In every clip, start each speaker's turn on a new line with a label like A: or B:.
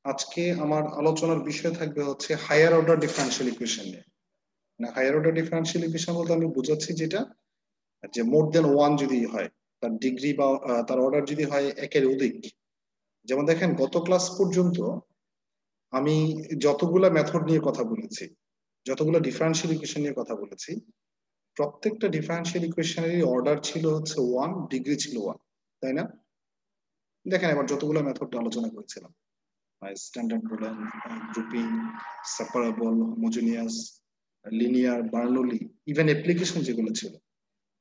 A: আজকে আমার আলোচনার বিষয় থাকবে হচ্ছে হায়ার অর্ডার ডিফারেনশিয়াল ইকুয়েশন নিয়ে। না, হায়ার অর্ডার ডিফারেনশিয়াল ইকুয়েশন বলতে আমি বোঝাচ্ছি যেটা যে মোর দেন ওয়ান যদি হয়, তার ডিগ্রি বা তার অর্ডার যদি হয় একের অধিক। যেমন দেখেন গত ক্লাস পর্যন্ত আমি যতগুলা মেথড নিয়ে কথা বলেছি, যতগুলো ডিফারেনশিয়াল ইকুয়েশন নিয়ে কথা বলেছি, প্রত্যেকটা ডিফারেনশিয়াল ইকুয়েশনেরই অর্ডার ছিল হচ্ছে ওয়ান, ডিগ্রি ছিল ওয়ান, তাই না? দেখেন এবার যতগুলো মেথড আলোচনা করেছিলাম, স্ট্যান্ডার্ড বলেন, grouping, separable, homogeneous, linear, Bernoulli, even application যেগুলো ছিল,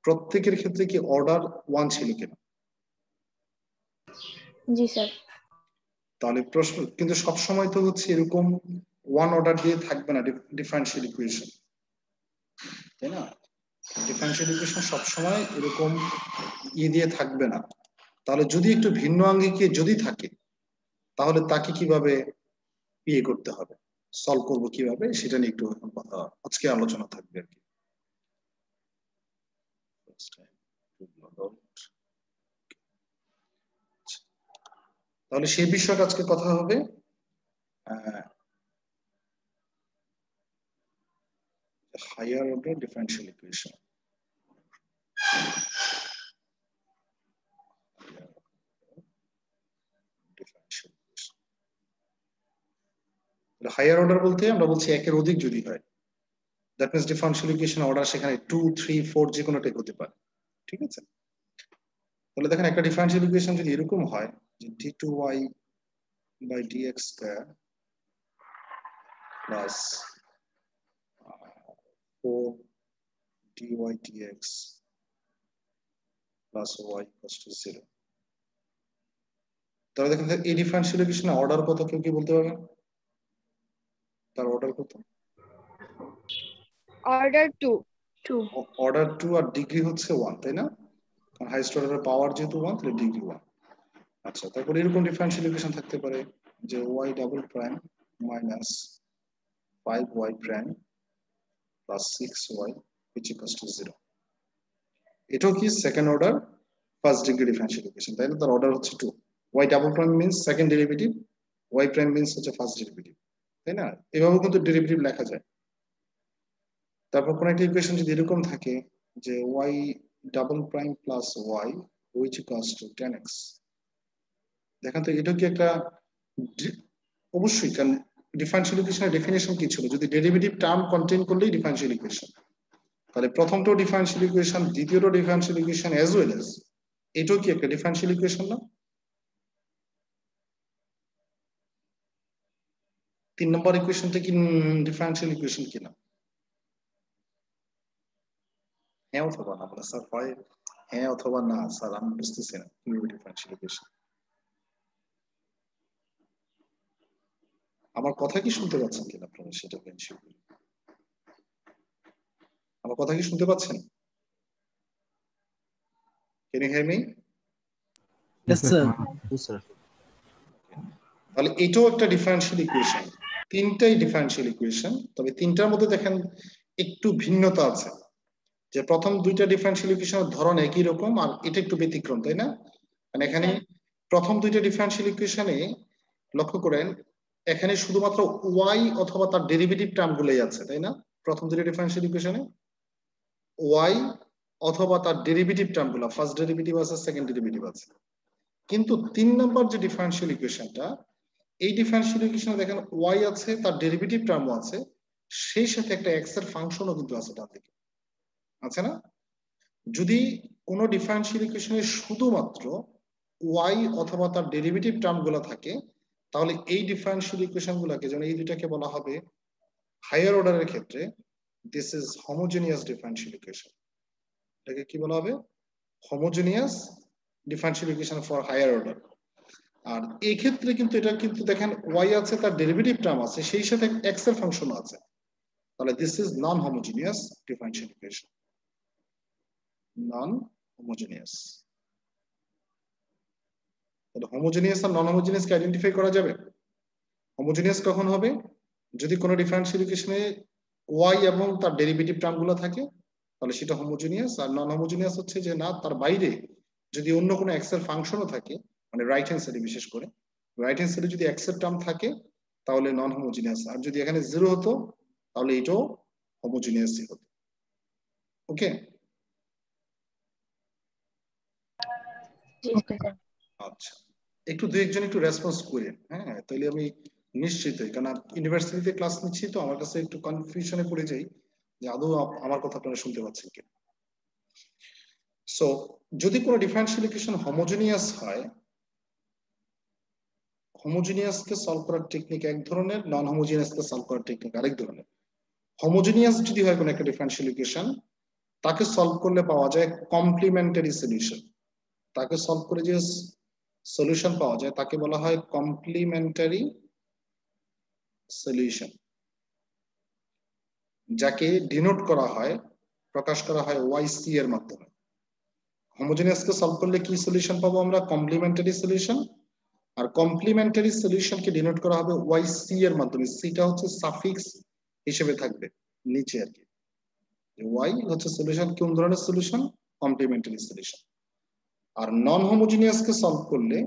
A: প্রত্যেকের ক্ষেত্রে কি অর্ডার ওয়ান ছিল কিনা?
B: জি স্যার।
A: তাহলে প্রশ্ন কিন্তু সবসময় তো হচ্ছে এরকম ওয়ান অর্ডার দিয়ে থাকবে না ডিফারেনশিয়াল ইকুয়েশন, তাই না? ডিফারেনশিয়াল ইকুয়েশন সবসময় এরকম দিয়ে থাকবে না। তাহলে যদি একটু ভিন্ন আঙ্গিকে যদি থাকে, তাহলে তাকে কিভাবে করতে হবে, সলভ করবো কিভাবে, সেটা নিয়ে একটু আজকে আলোচনা থাকবে আর কি। তাহলে সেই বিষয়টা আজকে কথা হবে। Higher order differential equation. Higher order বলতে আমরা বলছি একের অধিক যদি হয়, that means differential equation order সেখানে 2, 3, 4 যে কোনো টাইপ হতে পারে, ঠিক আছে? তাহলে দেখেন একটা ডিফারেনশিয়াল ইকুয়েশন যদি এরকম হয় যে d2y by dx square plus 4 dy dx plus y equals to 0, তাহলে দেখেন এই ডিফারেনশিয়াল ইকুয়েশনের অর্ডার কত, কেউ কি বলতে পারবেন তার অর্ডার কত?
B: অর্ডার 2।
A: অর্ডার 2 আর ডিগ্রি হচ্ছে 1, তাই না? কারণ হাইয়েস্ট অর্ডারের পাওয়ার যেহেতু 1, তাহলে ডিগ্রি 1। আচ্ছা, তারপরে এরকম ডিফারেনশিয়াল ইকুয়েশন থাকতে পারে যে y double prime minus 5y prime plus 6y which equals to 0। এটাও কি second order first degree differential equation, তাই না? তার অর্ডার হচ্ছে 2। y double prime means second derivative, y prime means হচ্ছে ফার্স্ট ডেরিভেটিভ, তাই না? এভাবেও কিন্তু ডেরিভেটিভ লেখা যায়। তারপর কোন একটা ইকুয়েশন যদি এরকম থাকে যে y double prime plus y which equals to 10x, দেখেন তো এটা কি একটা, অবশ্যই, কারণ ডিফারেনশিয়াল ইকুয়েশনের ডেফিনেশন কি ছিল, যদি ডেরিভেটিভ টার্ম কন্টেইন করলেই ডিফারেনশিয়াল ইকুয়েশন। তাহলে প্রথমটাও ডিফারেনশিয়াল ইকুয়েশন, দ্বিতীয়টাও differential equation, as well as এটাও কি একটা ডিফারেনশিয়াল ইকুয়েশন না? 3 নম্বর ইকুয়েশনটা কি ডিফারেনশিয়াল ইকুয়েশন কিনা? হ্যাঁ অথবা না, বলে স্যার হয় হ্যাঁ অথবা না, স্যার আমি বুঝতেছি না কিভাবে ডিফারেনশিয়াল ইকুয়েশন। আমার কথা কি শুনতে পাচ্ছেন কিনা আপনারা, সেটা এনশিওর করুন। আমার কথা কি শুনতে পাচ্ছেন? Can you hear me?
C: Yes, sir. Yes, sir.
A: তাহলে এটাও একটা ডিফারেনশিয়াল ইকুয়েশন, তিনটাই ডিফারেনশিয়াল ইকুয়েশন, তবে তিনটার মধ্যে দেখেন একটু ভিন্নতা আছে, যে প্রথম দুইটা ডিফারেনশিয়াল ইকুয়েশনের ধরন একই রকম, আর এটা একটু ব্যতিক্রম, তাই না? মানে এখানে প্রথম দুইটা ডিফারেনশিয়াল ইকুয়েশনে লক্ষ্য করেন, এখানে শুধুমাত্র ওয়াই অথবা তার ডেরিভেটিভ টার্ম গুলোই আছে, তাই না? প্রথম দুইটা ডিফারেনশিয়াল ইকুয়েশনে ওয়াই অথবা তার ডেরিভেটিভ টার্ম গুলো, ফার্স্ট ডেরিভেটিভ আছে, সেকেন্ড ডেরিভেটিভ আছে। কিন্তু 3 নম্বর যে ডিফারেনশিয়াল ইকুয়েশনটা, এই ডিফারেনশিয়াল ইকুয়েশনে দেখেন ওয়াই আছে, তার ডেরিভেটিভ টার্মও আছে, সেই সাথে একটা এক্স এর ফাংশনও কিন্তু আছে ডান দিকে, আছে না? যদি কোনো ডিফারেনশিয়াল ইকুয়েশনে শুধুমাত্র ওয়াই অথবা তার ডেরিভেটিভ টার্ম গুলো থাকে, তাহলে এই ডিফারেনশিয়াল ইকুয়েশন গুলোকে, যেমন এই দুটাকে বলা হবে হায়ার অর্ডারের ক্ষেত্রে this is homogeneous differential equation. এটাকে কি বলা হবে? Homogeneous differential equation for higher order. আর এই ক্ষেত্রে কিন্তু এটা কিন্তু দেখেন ওয়াই আছে, তার ডেরিভেটিভ টার্ম আছে, সেই সাথে এক্স এর ফাংশন আছে, তাহলে this is non homogeneous differential equation. Non homogeneous. তাহলে হোমোজেনিয়াস আর নন হোমোজেনিয়াস কে আইডেন্টিফাই করা যাবে। হোমোজেনিয়াস কখন হবে? যদি কোনো ডিফারেনশিয়াল ইকুয়েশনে ওয়াই এবং তার ডেরিভেটিভ টার্ম গুলো থাকে, তাহলে সেটা হোমোজেনিয়াস। আর নন হোমোজেনিয়াস হচ্ছে যে না, তার বাইরে যদি অন্য কোনো এক্স এর ফাংশনও থাকে, মানে রাইট হ্যান্ড সাইডে বিশেষ করে, রাইট হ্যান্ড সাইডে যদি এক্স এর টার্ম থাকে তাহলে নন হোমোজিনিয়াস, আর যদি এখানে 0 হতো তাহলে এটাও হোমোজিনিয়াসই হতো। ওকে, আচ্ছা একটু দুই একজন একটু রেসপন্স করেন, হ্যাঁ তাহলে আমি নিশ্চিত হই, কারণ ইউনিভার্সিটিতে ক্লাস নিচ্ছি তো আমার কাছে একটু কনফিউশনে পড়ে যাই যে আদৌ আমার কথা আপনারা শুনতে পাচ্ছেন কি। সো যদি কোনো ডিফারেনশিয়াল ইকুয়েশন হোমোজিনিয়াস হয়, হোমোজিনিয়াসকে সলভ করার টেকনিক এক ধরনের, নন হোমোজিনিয়াসকে সলভ করার টেকনিক আরেক ধরনের। হোমোজিনিয়াস যদি হয় কোনো একটা ডিফারেনশিয়াল ইকুয়েশন, তাকে সলভ করলে পাওয়া যায় কমপ্লিমেন্টারি সলিউশন। তাকে সলভ করে যে সলিউশন পাওয়া যায় তাকে বলা হয় কমপ্লিমেন্টারি সলিউশন, যাকে ডিনোট করা হয়, প্রকাশ করা হয় YC এর মাধ্যমে। হোমোজিনিয়াসকে সলভ করলে কি সলিউশন পাবো আমরা? Complementary solution. আর কমপ্লিমেন্টারি সলিউশনকে ডিনোট করা হবে YC এর মাধ্যমে। সিটা হচ্ছে সাফিক্স হিসেবে থাকবে নিচে আর কি। Y হচ্ছে সলিউশন, কোন ধরনের সলিউশন? Complementary solution. আর নন হোমোজিনিয়াসকে সলভ করলে,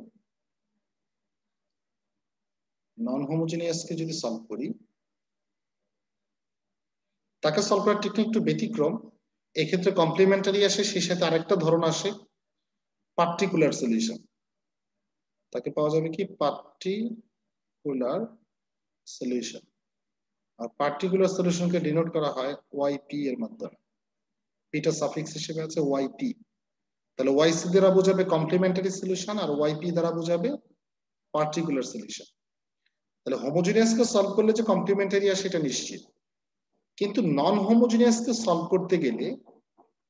A: নন হোমোজিনিয়াসকে যদি সলভ করি, তাকে সলভ করার টেকনিক একটু ব্যতিক্রম। এক্ষেত্রে কমপ্লিমেন্টারি আসে, সেই সাথে আরেকটা ধরন আসে পার্টিকুলার সলিউশন। তাকে পাওয়া যাবে কি? Particular solution. আর পার্টিকুলার সলিউশনকে ডিনোট করা হয় YP এর মাধ্যমে। পিটা সাফিক্স হিসেবে আছে YP। তাহলে YC দ্বারা বোঝাবে কমপ্লিমেন্টারি সলিউশন আর YP দ্বারা বোঝাবে পার্টিকুলার সলিউশন। তাহলে হোমোজিনিয়াসকে সলভ করলে যে কমপ্লিমেন্টারি আসে এটা নিশ্চিত, কিন্তু নন হোমোজিনিয়াসকে সলভ করতে গেলে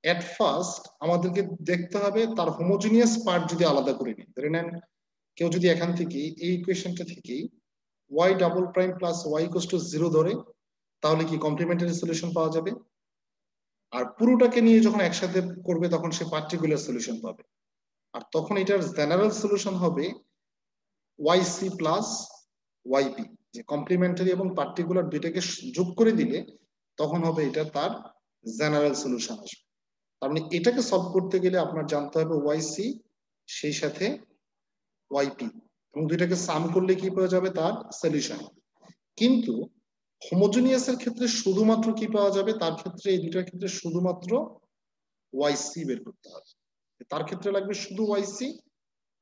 A: এট ফার্স্ট আমাদেরকে দেখতে হবে তার হোমোজিনিয়াস পার্ট যদি আলাদা করে নিই। ধরে নেন কেউ যদি এখান থেকে এই ইকুয়েশনটা থেকে y double prime plus y equals to 0 ধরে, তাহলে কি কমপ্লিমেন্টারি সলিউশন পাওয়া যাবে? আর পুরোটাকে নিয়ে যখন একসাথে করবে তখন সে পার্টিকুলার সলিউশন পাবে। আর তখন এটার জেনারেল সলিউশন হবে YC প্লাস YP, যে কমপ্লিমেন্টারি এবং পার্টিকুলার দুইটাকে যোগ করে দিলে তখন হবে এটা তার জেনারেল সলিউশন আসবে। তার মানে এটাকে সলভ করতে গেলে আপনার জানতে হবে YC সেই সাথে YP, এবং দুইটাকে সাম করলে কি পাওয়া যাবে? তার সলিউশন। কিন্তু হোমোজিনিয়াসের ক্ষেত্রে শুধুমাত্র কি পাওয়া যাবে? তার ক্ষেত্রে এই দুইটার ক্ষেত্রে শুধুমাত্র YC বের করতে হবে। তার ক্ষেত্রে লাগবে শুধু YC,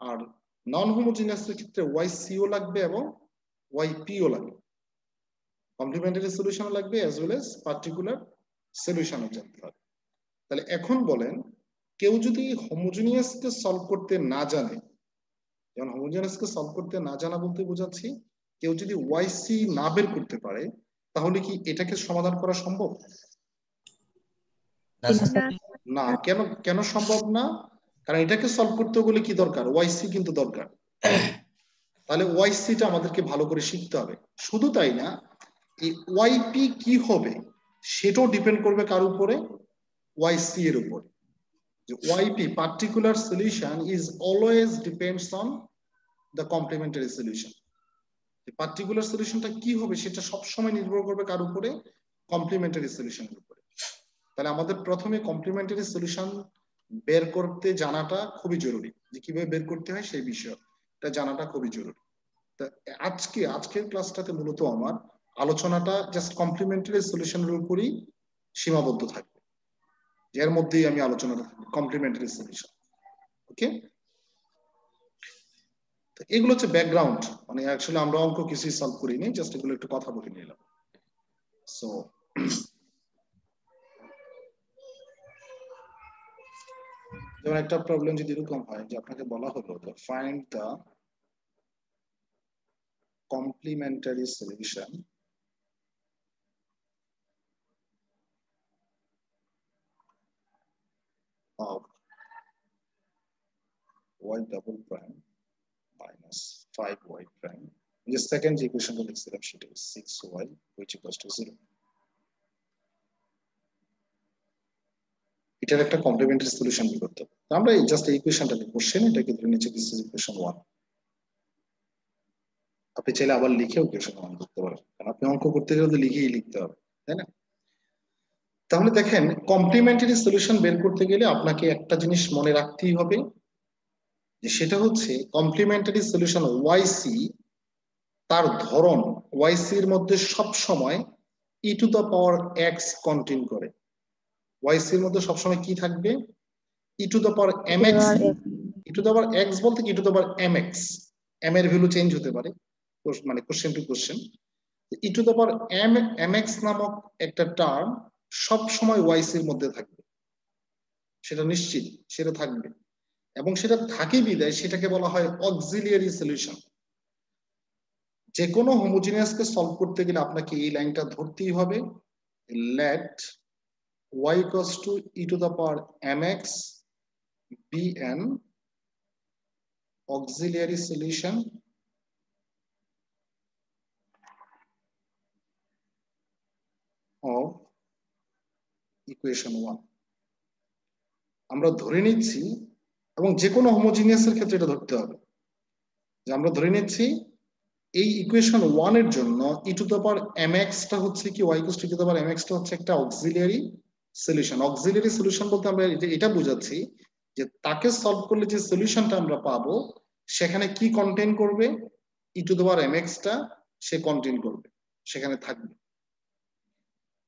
A: আর নন হোমোজিনিয়াসের ক্ষেত্রে YC ও লাগবে এবং YP ও লাগবে। কমপ্লিমেন্টারি সলিউশন লাগবে অ্যাজ ওয়েল এজ পার্টিকুলার সলিউশনও জানতে হবে। তাহলে এখন বলেন, কেউ যদি হোমোজিনিয়াসকে সলভ করতে না জানে, যেমন হোমোজিনিয়াসকে সলভ করতে না জানা বলতে বোঝাচ্ছি কেউ যদি YC না বের করতে পারে, তাহলে কি এটাকে সমাধান করা সম্ভব? না। কেন কেন সম্ভব না? কারণ এটাকে সলভ করতে গেলে কি দরকার? YC কিন্তু দরকার। তাহলে YCটা আমাদেরকে ভালো করে শিখতে হবে। শুধু তাই না, এই YP কি হবে সেটাও ডিপেন্ড করবে কার উপরে? YC এর উপরে। যে YP particular solution is always depends on the complementary solution. Particular সলিউশনটা কি হবে সেটা সবসময় নির্ভর করবে কার উপরে? কমপ্লিমেন্টারি সলিউশনের উপরে। তাহলে আমাদের প্রথমে কমপ্লিমেন্টারি সলিউশন বের করতে জানাটা খুবই জরুরি, যে কিভাবে বের করতে হয় সেই বিষয়টা জানাটা খুবই জরুরি। আজকের ক্লাসটাতে মূলত আমার আলোচনাটা জাস্ট কমপ্লিমেন্টারি সলিউশনের উপরই সীমাবদ্ধ থাকবে, এর মধ্যেই আমি আলোচনাটা কমপ্লিমেন্টারি সলিউশন। ওকে, এগুলো হচ্ছে ব্যাকগ্রাউন্ড, মানে অ্যাকচুয়ালি আমরা অঙ্ক কিছুই সলভ করিনি, জাস্ট এগুলো একটু কথা বলে নিলাম। সো যেমন একটা প্রবলেম যদি এরকম হয় যে আপনাকে বলা হলো find the complementary solution of y double prime minus 5y prime, যে সেকেন্ড যে ইকুয়েশনটা লিখছিলাম সেটা 6y which equals to 0। এটার একটা কমপ্লিমেন্টারি সলিউশন বের করতে হবে। আমরা এই জাস্ট এই ইকুয়েশনটাকে কোশ্চেন, এটাকে ধরে নিচে দিস ইজ ইকুয়েশন 1। আপনি চাইলে আবার লিখেও ইকুয়েশন 1 করতে পারেন, কারণ আপনি অঙ্ক করতে গেলে তো লিখেই লিখতে হবে, তাই না? তাহলে দেখেন, কমপ্লিমেন্টারি সলিউশন বের করতে গেলে আপনাকে একটা জিনিস মনে রাখতেই হবে, যে সেটা হচ্ছে কমপ্লিমেন্টারি সলিউশন ওয়াইসি, তার ধরন ওয়াইসি এর মধ্যে সব সময় e to the power x contain করে। ওয়াইসি এর মধ্যে সবসময় কি থাকবে? E to the power m x. E to the power x বলতে কি e to the power m x, m এর ভ্যালু চেঞ্জ হতে পারে, মানে question to question. E to the power m x নামক একটা টার্ম সব সময় ওয়াইসি এর মধ্যে থাকবে, সেটা নিশ্চিত, সেটা থাকবে। এবং সেটা থাকে বিদায় সেটাকে বলা হয় অক্সিলিয়ারি সলিউশন। যে কোনো হোমোজিনিয়াসকে সলভ করতে গেলে আপনাকে এই লাইনটা ধরতেই হবে, late y equals to e to the power mx be an auxiliary solution of equation 1। আমরা ধরে নিচ্ছি, এবং যে কোনো হোমোজিনিয়াসের ক্ষেত্রে এটা ধরতে হবে, যে আমরা ধরে নিচ্ছি এই ইকুয়েশন 1 এর জন্য ই টু দ্য পাওয়ার mx টা হচ্ছে কি y equals to e to the power mx টা হচ্ছে একটা অক্সিলিয়ারি সলিউশন। অক্সিলিয়ারি সলিউশন বলতে আমরা এটা বোঝাচ্ছি যে তাকে সলভ করলে যে সলিউশনটা আমরা পাবো সেখানে কি কন্টেইন করবে, ই টু দ্য পাওয়ার mx টা সে কন্টেইন করবে, সেখানে থাকবে।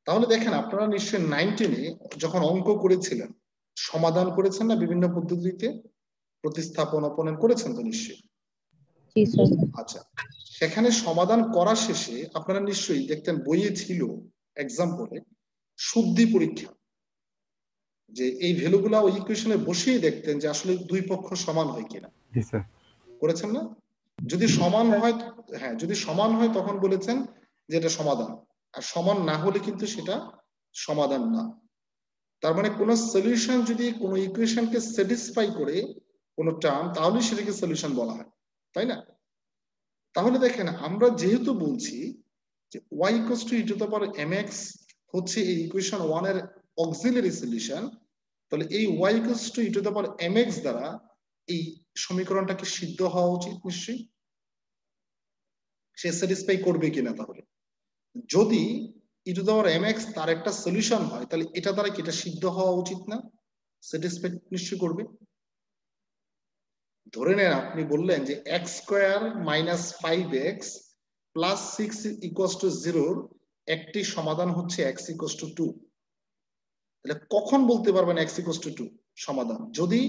A: তাহলে দেখেন আপনারা নিশ্চয়ই 9-10 যখন অঙ্ক করেছিলেন সমাধান করেছেন না বিভিন্ন পদ্ধতিতে, প্রতিস্থাপন অপনয়ন করেছেন তো নিশ্চয়ই। আচ্ছা, সেখানে সমাধান করা শেষে আপনারা নিশ্চয়ই দেখতেন বইয়ে ছিল এক্সাম্পলে শুদ্ধি পরীক্ষা, যে এই ভ্যালুগুলা ওই ইকুয়েশনে বসিয়ে দেখতেন যে আসলে দুই পক্ষ সমান হয় কিনা। করেছেন না? যদি সমান হয়, হ্যাঁ যদি সমান হয় তখন বলেছেন যে এটা সমাধান, আর সমান না হলে কিন্তু সেটা সমাধান না। তার মানে কোন সলিউশন যদি কোন ইকুয়েশনকে স্যাটিসফাই করে কোন টার্ম, তাহলে সেটাকে সলিউশন বলা হয়, তাই না? তাহলে দেখেন আমরা যেহেতু বলছি যে y equals to e to the power mx হচ্ছে এই ইকুয়েশন 1 এর অক্সিলারি সলিউশন, তাহলে এই y equals to e to the power mx দ্বারা এই সমীকরণটাকে সিদ্ধ হওয়া উচিত নিশ্চয়ই। সে স্যাটিসফাই করবে কিনা, তাহলে যদি ই টু দ্য পাওয়ার mx তার একটা সলিউশন হয় তাহলে এটা দ্বারা কি এটা সিদ্ধ হওয়া উচিত না? স্যাটিসফাই নিশ্চয়ই করবে। ধরে নেন আপনি বললেন যে x square minus 5x plus 6 equals to 0 একটি সমাধান হচ্ছে x ইকুয়ালস টু 2। তাহলে কখন বলতে পারবেন x ইকুয়ালস টু 2 সমাধান? যদি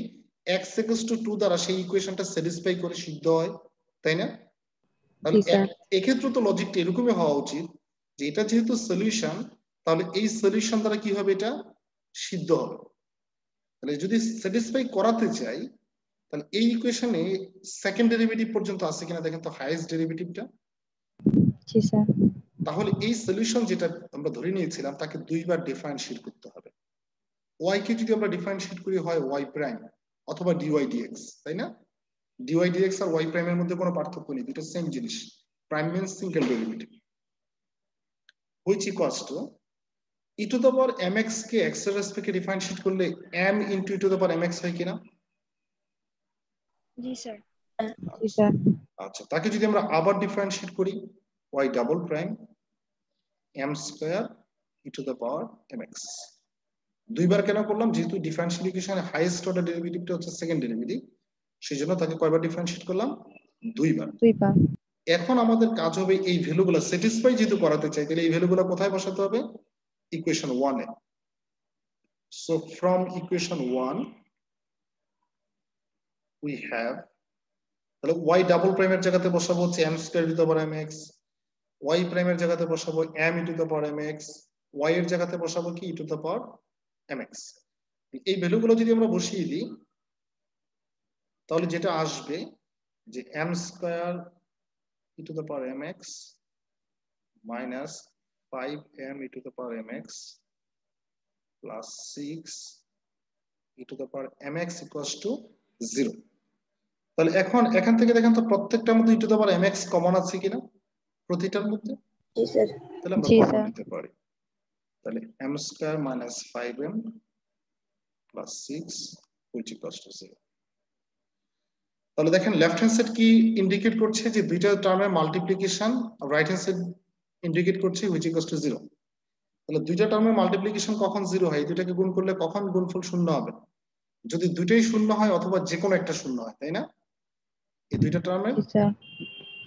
A: x ইকুয়ালস টু 2 দ্বারা সেই ইকুয়েশনটা স্যাটিসফাই করে সিদ্ধ হয়, তাই না? তাহলে এক্ষেত্রে তো লজিকটা এরকমই হওয়া উচিত যে এটা যেহেতু সলিউশন, তাহলে এই সলিউশন দ্বারা কি হবে, এটা সিদ্ধ হবে। তাহলে যদি স্যাটিসফাই করাতে চাই তাহলে এই ইকুয়েশনে সেকেন্ড ডেরিভেটিভ পর্যন্ত আছে কিনা দেখেন তো, হাইয়েস্ট ডেরিভেটিভটা।
B: জি স্যার।
A: তাহলে এই সলিউশন যেটা আমরা ধরে নিয়েছিলাম তাকে দুইবার ডিফারেন্সিয়েট করতে হবে। y কে যদি আমরা ডিফারেন্সিয়েট করি হয় y প্রাইম অথবা dy dx, তাই না? dy dx আর y প্রাইমের মধ্যে কোনো পার্থক্য নেই, দুটো সেম জিনিস। Prime means single derivative, which equals to e to the power mx K x এর রেসপেক্টে ডিফারেন্সিয়েট করলে m into e to the power mx হয় কিনা?
B: জি স্যার। জি স্যার।
A: আচ্ছা, তাকে যদি আমরা আবার ডিফারেন্সিয়েট করি y double prime m square e to the power mx। দুইবার কেন করলাম? যেহেতু ডিফারেন্সিয়াল ইকুয়েশনে হাইয়েস্ট অর্ডার ডেরিভেটিভটা হচ্ছে সেকেন্ড ডেরিভেটিভ, সেজন্য তাকে কয়বার ডিফারেন্সিয়েট করলাম? দুইবার। এখন আমাদের কাজ হবে এই ভ্যালুগুলো স্যাটিসফাই যেহেতু করাতে চাই, তাহলে এই ভ্যালুগুলো কোথায় বসাতে হবে? Equation 1 A. So from equation 1 we have, তাহলে y ডাবল প্রাইমের জায়গাতে বসাবো হচ্ছে m square to the power mx, y প্রাইমের জায়গাতে বসাবো m E to the power mx, y এর জায়গাতে বসাবো কি e to the power mx। এই ভ্যালুগুলো যদি আমরা বসিয়ে দিই তাহলে যেটা আসবে যে m square e to the power mx minus 5m e to the power mx plus 6 e to the power mx equals to 0। তাহলে এখন এখান থেকে দেখেন তো প্রত্যেকটার মধ্যে e to the power mx common আছে কিনা প্রতিটার মধ্যে?
B: জি স্যার।
A: তাহলে আমরা কমন নিতে পারি। তাহলে m square minus 5m plus 6 which equals to 0। তাহলে দেখেন লেফট হ্যান্ড সাইড কি ইন্ডিকেট করছে? যে দুইটা টার্মের multiplication. Right hand side indicate করছে which equals to 0। তাহলে দুইটা টার্মের মাল্টিপ্লিকেশন কখন 0 হয়? দুইটাকে গুণ করলে কখন গুণফল শূন্য হবে? যদি দুইটাই শূন্য হয় অথবা যে কোনো একটা শূন্য হয়, তাই না? এই দুইটা টার্মের,
B: জি স্যার।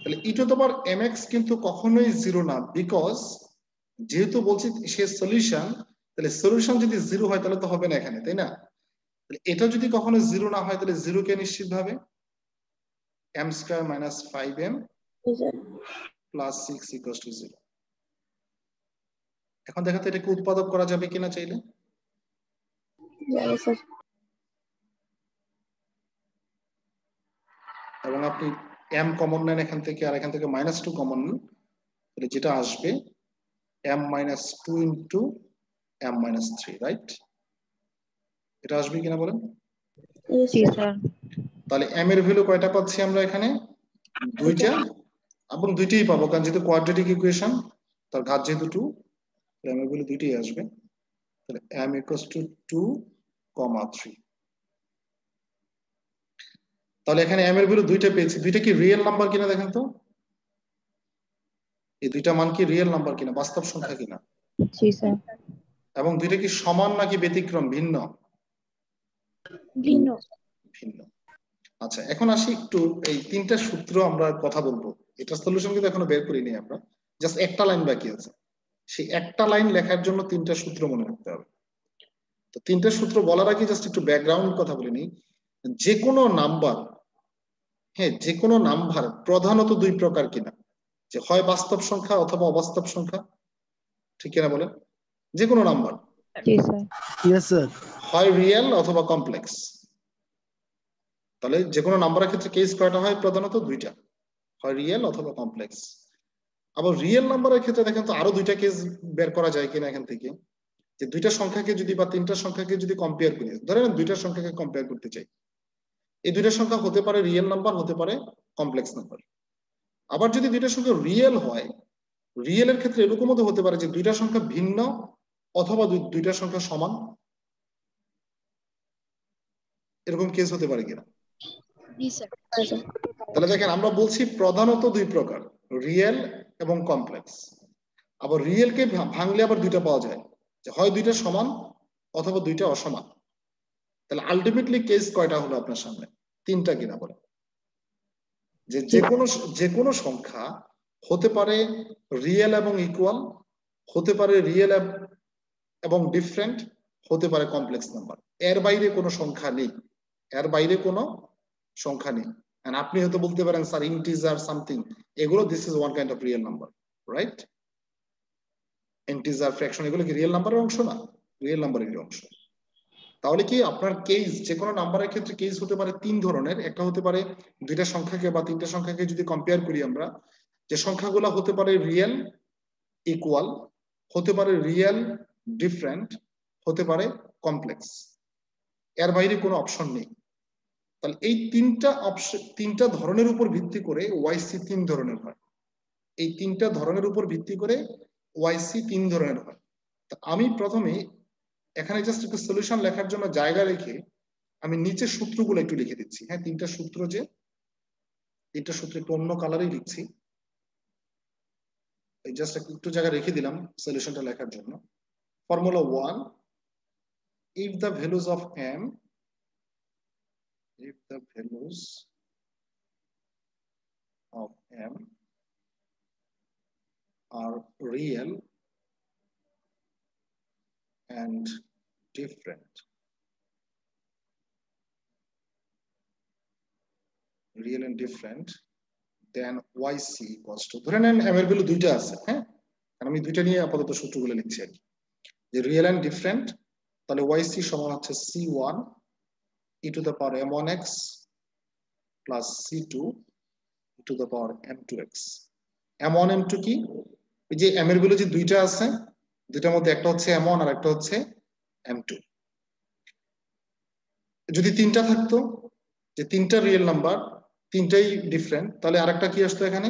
A: তাহলে ই টু দ্য পাওয়ার mx কিন্তু কখনোই জিরো না, বিকজ যেহেতু বলছি সে সলিউশন, তাহলে সলিউশন যদি জিরো হয় তাহলে তো হবে না এখানে, তাই না? তাহলে এটা যদি কখনো জিরো না হয় তাহলে জিরো কে নিশ্চিত ভাবে m square minus 5m
B: G sir.
A: Plus 6 equals to 0। এখন দেখাতে এটাকে উৎপাদক করা যাবে কিনা চাইলে।
B: যাবে স্যার।
A: এবং আপনি m কমন নেন এখান থেকে আর এখান থেকে -2 কমন নেন, তাহলে যেটা আসবে m minus 2 into m minus 3, right? এটা আসবে কিনা বলেন।
B: জি স্যার।
A: তাহলে m এর ভ্যালু কয়টা পাচ্ছি আমরা এখানে? দুইটা, এবং দুইটাই পাবো কারণ যেহেতু কোয়াড্রেটিক ইকুয়েশন, তার ঘাত যেহেতু 2, তাহলে m এর ভ্যালু দুইটাই আসবে। তাহলে m equals to 2, 3। তাহলে এখানে m এর ভ্যালু দুইটা পেয়েছি, দুইটা কি রিয়েল নাম্বার কিনা দেখেন তো, এই দুইটা মান কি রিয়েল নাম্বার কিনা, বাস্তব সংখ্যা কিনা,
B: জি স্যার।
A: এবং দুইটা কি সমান নাকি ব্যতিক্রম, ভিন্ন?
B: ভিন্ন।
A: ভিন্ন। আচ্ছা, এখন আসি একটু এই তিনটা সূত্র আমরা কথা বলবো, এটা সলিউশন কিন্তু এখনো বের করিনি আমরা, জাস্ট একটা লাইন বাকি আছে। সেই একটা লাইন লেখার জন্য তিনটা সূত্র মনে রাখতে হবে। তো তিনটা সূত্র বলার আগে জাস্ট একটু ব্যাকগ্রাউন্ড কথা বলে নিই। যে কোনো নাম্বার, হ্যাঁ, যে কোনো নাম্বার প্রধানত দুই প্রকার কিনা, যে হয় বাস্তব সংখ্যা অথবা অবাস্তব সংখ্যা, ঠিক কিনা বলেন? যে কোনো নাম্বার
B: জি স্যার।
C: Yes, sir.
A: হয় রিয়েল অথবা কমপ্লেক্স। তাহলে যে কোনো নাম্বারের ক্ষেত্রে কেস কয়টা হয়? প্রধানত দুইটা, হয় রিয়েল অথবা কমপ্লেক্স। আবার রিয়েল নাম্বারের ক্ষেত্রে দেখেন তো আরো দুইটা কেস বের করা যায় কিনা এখান থেকে, যে দুইটা সংখ্যাকে যদি বা তিনটা সংখ্যাকে যদি কম্পেয়ার করি, ধরেন দুইটা সংখ্যাকে কম্পেয়ার করতে চাই, এই দুইটা সংখ্যা হতে পারে রিয়েল নাম্বার, হতে পারে কমপ্লেক্স নাম্বার। আবার যদি দুইটা সংখ্যা রিয়েল হয়, রিয়েলের ক্ষেত্রে এরকমও হতে পারে যে দুইটা সংখ্যা ভিন্ন অথবা দুইটা সংখ্যা সমান, এরকম কেস হতে পারে কিনা।
B: জি স্যার।
A: তাহলে দেখেন আমরা বলছি প্রধানত দুই প্রকার, রিয়েল এবং কমপ্লেক্স। আবার রিয়েলকে ভাঙলে আবার দুইটা পাওয়া যায়, যে হয় দুইটা সমান অথবা দুইটা অসমান। তাহলে আলটিমেটলি কেস কয়টা হলো আপনার সামনে? তিনটা কিনা বলে, যে যে কোনো সংখ্যা হতে পারে রিয়েল এবং ইকুয়াল, হতে পারে রিয়েল এবং ডিফারেন্ট, হতে পারে কমপ্লেক্স নাম্বার। এর বাইরে কোনো সংখ্যা নেই, এর বাইরে কোনো সংখ্যা নেই। আপনি হয়তো বলতে পারেন স্যার ইন্টিজার সামথিং, এগুলো this is one kind of real number, right? Integer, fraction, এগুলো কি রিয়েল নাম্বারের অংশ না? রিয়েল নাম্বারের অংশ। তাহলে কি আপনার কেস, যে কোনো নাম্বারের ক্ষেত্রে কেস হতে পারে তিন ধরনের। একটা হতে পারে দুইটা সংখ্যাকে বা তিনটা সংখ্যাকে যদি কম্পেয়ার করি আমরা, যে সংখ্যাগুলো হতে পারে রিয়েল ইকুয়াল, হতে পারে রিয়েল ডিফারেন্ট, হতে পারে কমপ্লেক্স। এর বাইরে কোনো অপশন নেই। তাহলে এই তিনটা অপশন, তিনটা ধরনের উপর ভিত্তি করে ওয়াইসি তিন ধরনের হয়। এই তিনটা ধরনের উপর ভিত্তি করে ওয়াইসি তিন ধরনের হয়। আমি প্রথমে এখানে জাস্ট একটু সলিউশন লেখার জন্য জায়গা রেখে আমি নিচের সূত্রগুলো একটু লিখে দিচ্ছি। হ্যাঁ, তিনটা সূত্র, যে তিনটা সূত্র একটু অন্য কালারেই লিখছি, এই জাস্ট একটু জায়গা রেখে দিলাম সলিউশনটা লেখার জন্য। Formula 1, if the values of m, if the values of m are real and different, real and different, then yc equals to, ধরে নেন m এর ভ্যালু দুইটা আছে, হ্যাঁ, কারণ আমি দুইটা নিয়ে আপাতত সূত্রগুলো লিখছি আর কি, যে রিয়েল এন্ড ডিফারেন্ট, তাহলে yc সমান হচ্ছে c1 e to the power m1x plus c2 e to the power m2x। m1 m2 কি? এই যে m এর ভ্যালু যে দুইটা আছে, দুইটার মধ্যে একটা হচ্ছে m1 আর একটা হচ্ছে m2। যদি তিনটা থাকতো, যে তিনটা রিয়েল নাম্বার, তিনটাই ডিফারেন্ট, তাহলে আরেকটা কি আসতো এখানে,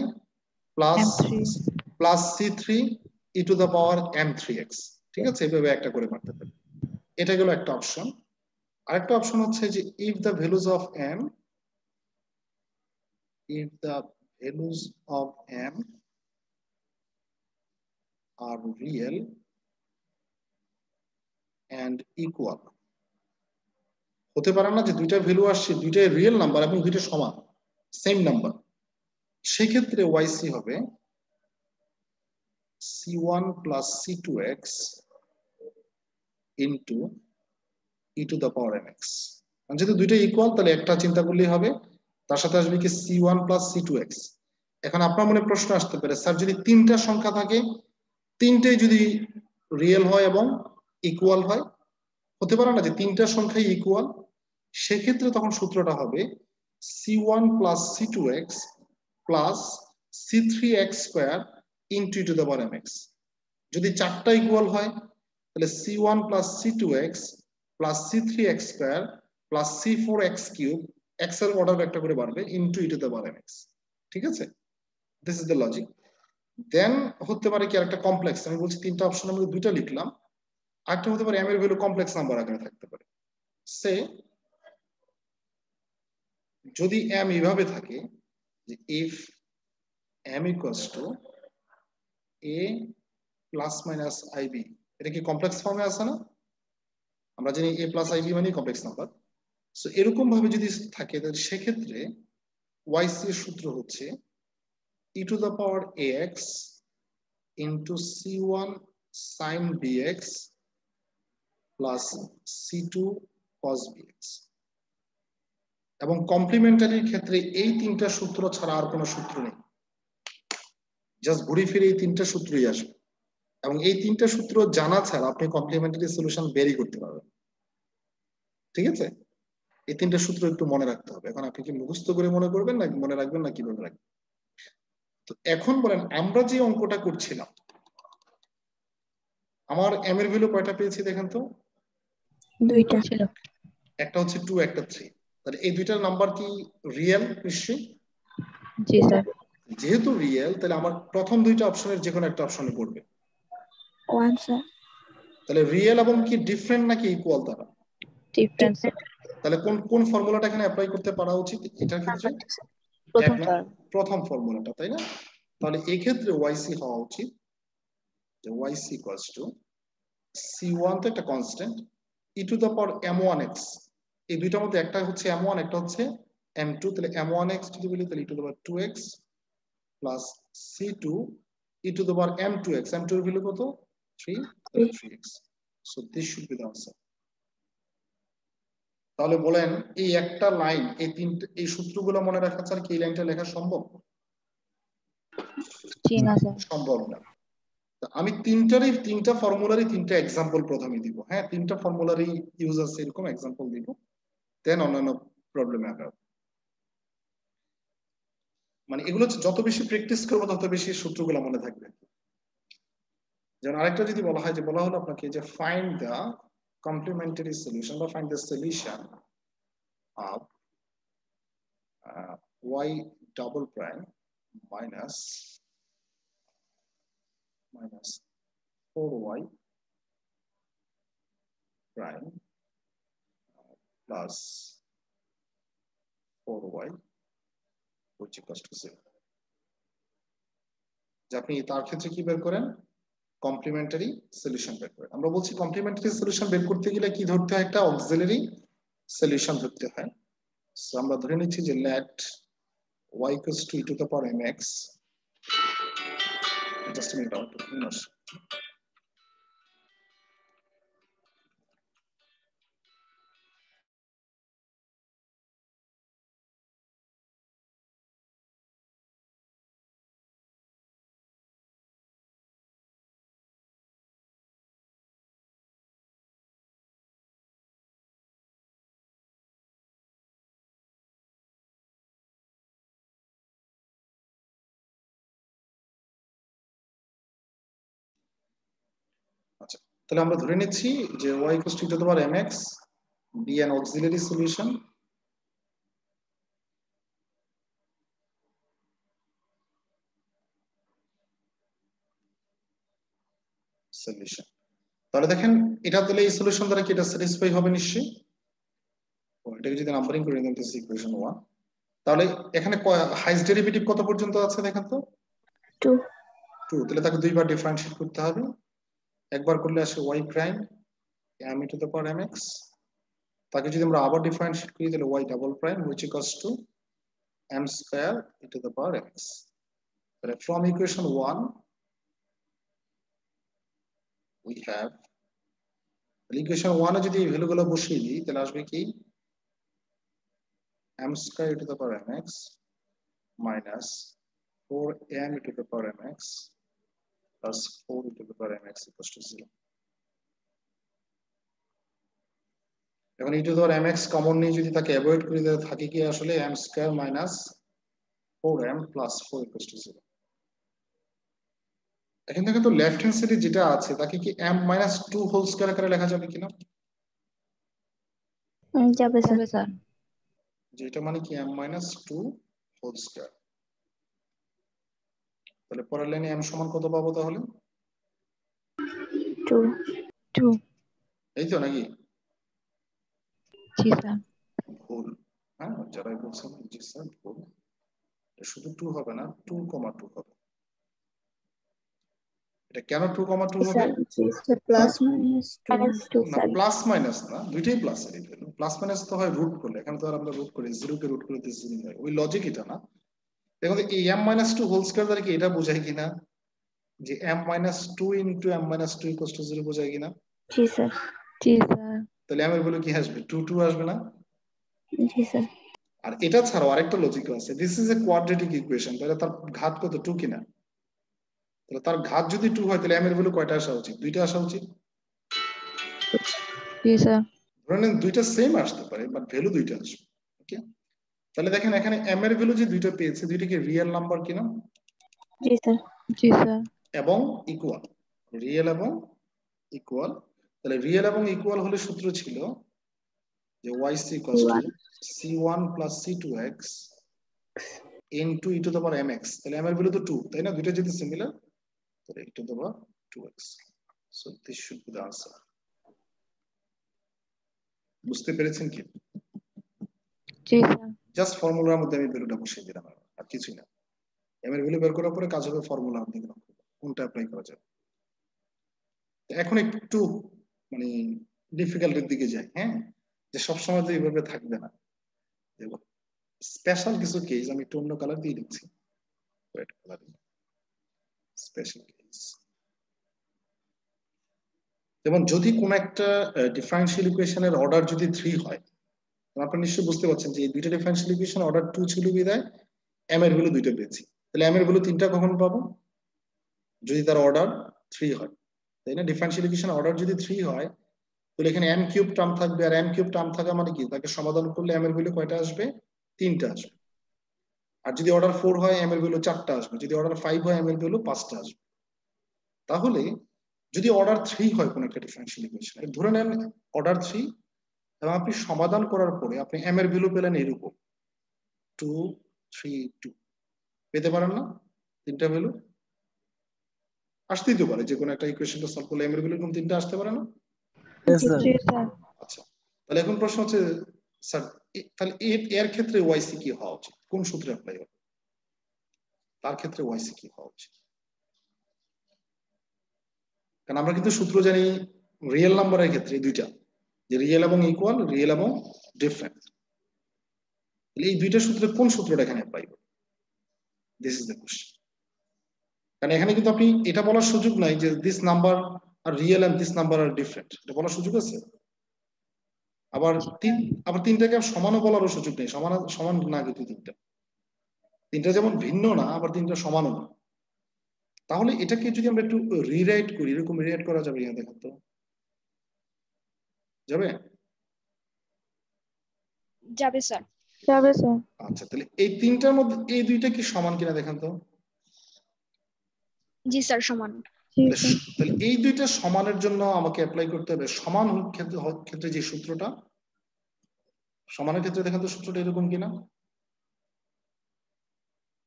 A: plus c3 e to the power m3x। ঠিক আছে, এইভাবে একটা করে মারতে পারি। এটা গেল একটা অপশন। আরেকটা অপশন হচ্ছে যে if the values of m, if the values of m are real and equal, হতে পারে না যে দুইটা ভ্যালু আসছে দুইটাই রিয়েল নাম্বার এবং দুইটা সমান সেম নাম্বার, সেক্ষেত্রে yc হবে c1 plus c2x into e to the power mx। যেহেতু দুইটা ইকুয়াল তাহলে একটা চিন্তা করলেই হবে, তার সাথে আসবে কি c1 plus c2x। এখন আপনার মনে প্রশ্ন আসতে পারে, স্যার যদি তিনটা সংখ্যা থাকে, তিনটেই যদি রিয়েল হয় এবং ইকুয়াল হয়, হতে পারে না যে তিনটা সংখ্যাই ইকুয়াল, সেক্ষেত্রে তখন সূত্রটা হবে c1 plus c2x plus c3x square into e to the power mx। যদি চারটা ইকুয়াল হয় তাহলে c1 plus c2x plus c3x square plus c4x cube, x এর অর্ডার একটা করে বাড়বে, into e to the power mx। ঠিক আছে, দিস ইজ দ্য লজিক। দেন হতে পারে কি আরেকটা কমপ্লেক্স, আমি বলছি তিনটা অপশনের মধ্যে দুইটা লিখলাম, আরেকটা হতে পারে m এর ভ্যালু কমপ্লেক্স নাম্বার আকারে থাকতে পারে। সে যদি m এইভাবে থাকে যে if m equals to a plus minus ib, এটা কি কমপ্লেক্স ফর্মে আছে না? আমরা জানি a plus ib মানে কমপ্লেক্স নাম্বার। সো এরকম ভাবে যদি থাকে তাহলে সেক্ষেত্রে yc এর সূত্র হচ্ছে e to the power ax into c1 sin bx plus c2 cos bx। এবং কমপ্লিমেন্টারির ক্ষেত্রে এই তিনটা সূত্র ছাড়া আর কোনো সূত্র নেই, জাস্ট ঘুরে ফিরে এই তিনটা সূত্রই আসবে, এবং এই তিনটা সূত্র জানা ছাড়া আপনি কমপ্লিমেন্টারি সলিউশন বেরই করতে পারবেন। ঠিক আছে, এই তিনটা সূত্র একটু মনে রাখতে হবে। এখন আপনি কি মুখস্থ করে মনে করবেন না মনে রাখবেন না কিভাবে রাখবেন? তো এখন বলেন আমরা যে অঙ্কটা করছিলাম, আমার m এর ভ্যালু কয়টা পেয়েছি দেখেন তো?
B: দুইটা ছিল।
A: একটা হচ্ছে 2, একটা 3। তাহলে এই দুইটার নাম্বার কি রিয়েল? নিশ্চয়ই।
B: জি স্যার।
A: যেহেতু রিয়েল তাহলে আমার প্রথম দুইটা অপশনের যে কোনো একটা অপশনে পড়বে।
B: 1 স্যার।
A: তাহলে রিয়েল এবং কি ডিফারেন্ট নাকি ইকুয়াল তারা?
B: ডিফারেন্স।
A: তাহলে কোন কোন ফর্মুলাটা এখানে অ্যাপ্লাই করতে পারা উচিত এটার ক্ষেত্রে?
B: প্রথম স্যার।
A: প্রথম ফর্মুলাটা, তাই না? তাহলে এই ক্ষেত্রে yc হওয়া উচিত যে yc equals to c1 তো একটা constant, e to the power m1x। এই দুইটার মধ্যে একটা হচ্ছে m1, একটা হচ্ছে m2, তাহলে m1x যদি বলি তাহলে e to the power 2x plus c2 e to the power m2x। m2 এর ভ্যালু কত? 3, তাহলে 3x। so this should be the answer। তাহলে বলেন এই একটা লাইন, এই তিনটে এই সূত্রগুলো মনে রাখা ছাড়া কি এই লাইনটা লেখা সম্ভব?
B: জি না স্যার।
A: সম্ভব না। আমি তিনটা ফর্মুলারই তিনটা এক্সাম্পল প্রথমে দিব। হ্যাঁ, তিনটা ফর্মুলারই ইউজ আছে এরকম এক্সাম্পল দিব, দেন অন্যান্য প্রবলেমে আগাবো। মানে এগুলো যত বেশি প্র্যাকটিস করবো তত বেশি সূত্রগুলো মনে থাকবে। যেমন আরেকটা যদি বলা হয়, যে বলা হলো আপনাকে যে ফাইন্ড দ্য কমপ্লিমেন্টারি সলিউশন বা find the solution of y double prime minus 4y prime plus 4y which equals to 0। যে আপনি তার ক্ষেত্রে কি বের করেন? কমপ্লিমেন্টারি সলিউশন বের করেন। আমরা বলছি কমপ্লিমেন্টারি সলিউশন বের করতে গেলে কি ধরতে হয়? একটা অক্সিলারি সলিউশন ধরতে হয়। সো আমরা ধরে নিচ্ছি যে let y equals to e to the power mx। just a minute, out of minus। আচ্ছা, তাহলে আমরা ধরে নিচ্ছি যে y equals to e to the power mx be an auxiliary solution তাহলে দেখেন এটা তাহলে এই সলিউশন দ্বারা কি এটা স্যাটিসফাই হবে নিশ্চয়ই। এটাকে যদি নাম্বারিং করে নিতে দিস ইকুয়েশন 1, তাহলে এখানে হাইস্ট ডেরিভেটিভ কত পর্যন্ত আছে দেখেন তো?
B: 2।
A: তাহলে তাকে দুইবার ডিফারেন্সিয়েট করতে হবে। একবার করলে আসে y prime m to the power mx তাকে যদি আমরা আবার ডিফারেন্সিয়েট করি তাহলে y double prime which equals to m square e to the power mx. তাহলে from equation 1 we have equation 1 এ যদি এই ভ্যালুগুলো বসিয়ে দিই তাহলে আসবে কি m square e to the power mx minus 4m e to the power mx plus 4 e to the power mx equals to 0. এখন e to the power mx common নিয়ে যদি তাকে অ্যাভয়েড করি তাহলে থাকে কি আসলে m square minus 4m plus 4 equals to 0. এখান থেকে তো লেফট হ্যান্ড সাইডে যেটা আছে তাকে কি m minus 2 হোল স্কয়ার আকারে লেখা যাবে কিনা?
B: যাবে স্যার।
D: স্যার
A: যেটা মানে কি m minus 2 হোল স্কয়ার। তাহলে পরের লাইনে m সমান কত পাবো তাহলে?
B: 2
D: 2
A: এই তো নাকি?
D: জি স্যার
A: ভুল। হ্যাঁ, যারাই বলছেন জি স্যার ভুল। শুধু 2 হবে না, 2,2 হবে। এটা কেন 2,2 হবে?
B: স্যার প্লাস মাইনাস 2
A: না,
B: স্যার।
A: প্লাস মাইনাস না, দুইটাই প্লাস এর ভ্যালু। প্লাস মাইনাস তো হয় রুট করলে, এখানে তো আর আমরা রুট করি 0 কে রুট করতে 0 হয়। ওই লজিক এটা না। দেখুন এই m minus 2 হোল স্কয়ার দ্বারা কি এটা বোঝায় কিনা যে m minus 2 into m minus 2 equals to 0 বোঝায় কিনা?
B: জি স্যার।
D: জি স্যার
A: তাহলে m এর ভ্যালু কি আসবে? 2 আসবে না?
B: জি স্যার।
A: আর এটা ছাড়াও আরেকটা লজিক আছে, this is a quadratic equation, তাহলে তার ঘাত কত? 2 কিনা? তাহলে তার ঘাত যদি 2 হয় তাহলে m এর ভ্যালু কয়টা আসা উচিত? 2টা আসা উচিত।
D: জি স্যার
A: ধরে নেন দুইটা সেম আসতে পারে বাট ভ্যালু দুইটা আসবে। ওকে, তাহলে দেখেন এখানে m এর ভ্যালু যে দুইটা পেয়েছে দুইটা কি রিয়েল নাম্বার কিনা
B: জি স্যার।
D: জি স্যার
A: এবং ইকুয়াল, রিয়েল এবং ইকুয়াল। তাহলে রিয়েল এবং ইকুয়াল হলে সূত্র ছিল যে yc equals to c1 plus c2x into e to the power mx। তাহলে m এর ভ্যালু তো 2, তাই না? দুইটা যদি সিমিলার তাহলে e to the power 2x। So this should be the answer. বুঝতে পেরেছেন কি?
D: জি স্যার
A: জাস্ট ফর্মুলার মধ্যে আমি ভ্যালুটা বসিয়ে দিলাম, আর কিছুই না। m এর ভ্যালু বের করার পরে কাজ হবে ফর্মুলা আপনি কোনটা অ্যাপ্লাই করা যায়। এখন একটু মানে ডিফিকাল্টের দিকে যাই। হ্যাঁ, যে সবসময় তো এইভাবে থাকবে না। দেখুন স্পেশাল কিছু কেস আমি একটু অন্য কালার দিয়ে দিচ্ছি। স্পেশাল কেস যেমন যদি কোন একটা ডিফারেনশিয়াল ইকুয়েশনের অর্ডার যদি 3 হয়, আপনারা নিশ্চয়ই বুঝতে পারছেন যে এই দুইটা ডিফারেনশিয়াল ইকুয়েশন অর্ডার 2 ছিল বিধায় m এর ভ্যালু দুইটা পেয়েছি। তাহলে m এর ভ্যালু 3টা কখন পাবো? যদি তার অর্ডার 3 হয়, তাই না? ডিফারেনশিয়াল ইকুয়েশন অর্ডার যদি 3 হয় তাহলে এখানে m কিউব টার্ম থাকবে, আর m কিউব টার্ম থাকা মানে কি তাকে সমাধান করলে m এর ভ্যালু কয়টা আসবে? 3টা আসবে। আর যদি অর্ডার 4 হয় m এর ভ্যালু 4টা আসবে, যদি অর্ডার 5 হয় m এর ভ্যালু 5টা আসবে। তাহলে যদি অর্ডার 3 হয় কোন একটা ডিফারেনশিয়াল ইকুয়েশন, ধরে নেন অর্ডার 3 এবং আপনি সমাধান করার পরে আপনি m এর ভ্যালু পেলেন এরকম 2 3 2, পেতে পারেন না? 3টা ভ্যালু আসতেই তো পারে, যে কোনো একটা ইকুয়েশনটা সলভ করলে m এর ভ্যালু এরকম 3টা আসতে পারে না?
C: Yes, sir.
D: জি স্যার
A: আচ্ছা, তাহলে এখন প্রশ্ন হচ্ছে স্যার তাহলে এর ক্ষেত্রে yc কি হওয়া উচিত? কোন সূত্রে অ্যাপ্লাই হবে? তার ক্ষেত্রে yc কি হওয়া উচিত? কারণ আমরা কিন্তু সূত্র জানি রিয়েল নাম্বারের ক্ষেত্রে দুইটা, যে রিয়েল এবং ইকুয়াল, রিয়েল এবং ডিফারেন্ট। এই দুইটা সূত্রে কোন সূত্রটা এখানে অ্যাপ্লাই হবে? This is the question. কারণ এখানে কিন্তু আপনি এটা বলার সুযোগ নাই যে this number are real and this number are different, এটা বলার সুযোগ আছে? আবার তিনটাকে সমানও বলারও সুযোগ নেই। সমান না কিন্তু তিনটা যেমন ভিন্ন না, আবার তিনটা সমানও না। তাহলে এটাকে যদি আমরা একটু রিরাইট করি, এরকম রিরাইট করা যাবে কিনা দেখেন তো? যাবে?
D: যাবে স্যার
B: যাবে স্যার।
A: আচ্ছা, তাহলে এই তিনটার মধ্যে এই দুইটা কি সমান কিনা দেখেন তো?
D: জি স্যার সমান
A: তাহলে এই দুইটা সমানের জন্য আমাকে অ্যাপ্লাই করতে হবে সমান ক্ষেত্রে যে সূত্রটা, সমানের ক্ষেত্রে দেখেন তো সূত্রটা এরকম কিনা?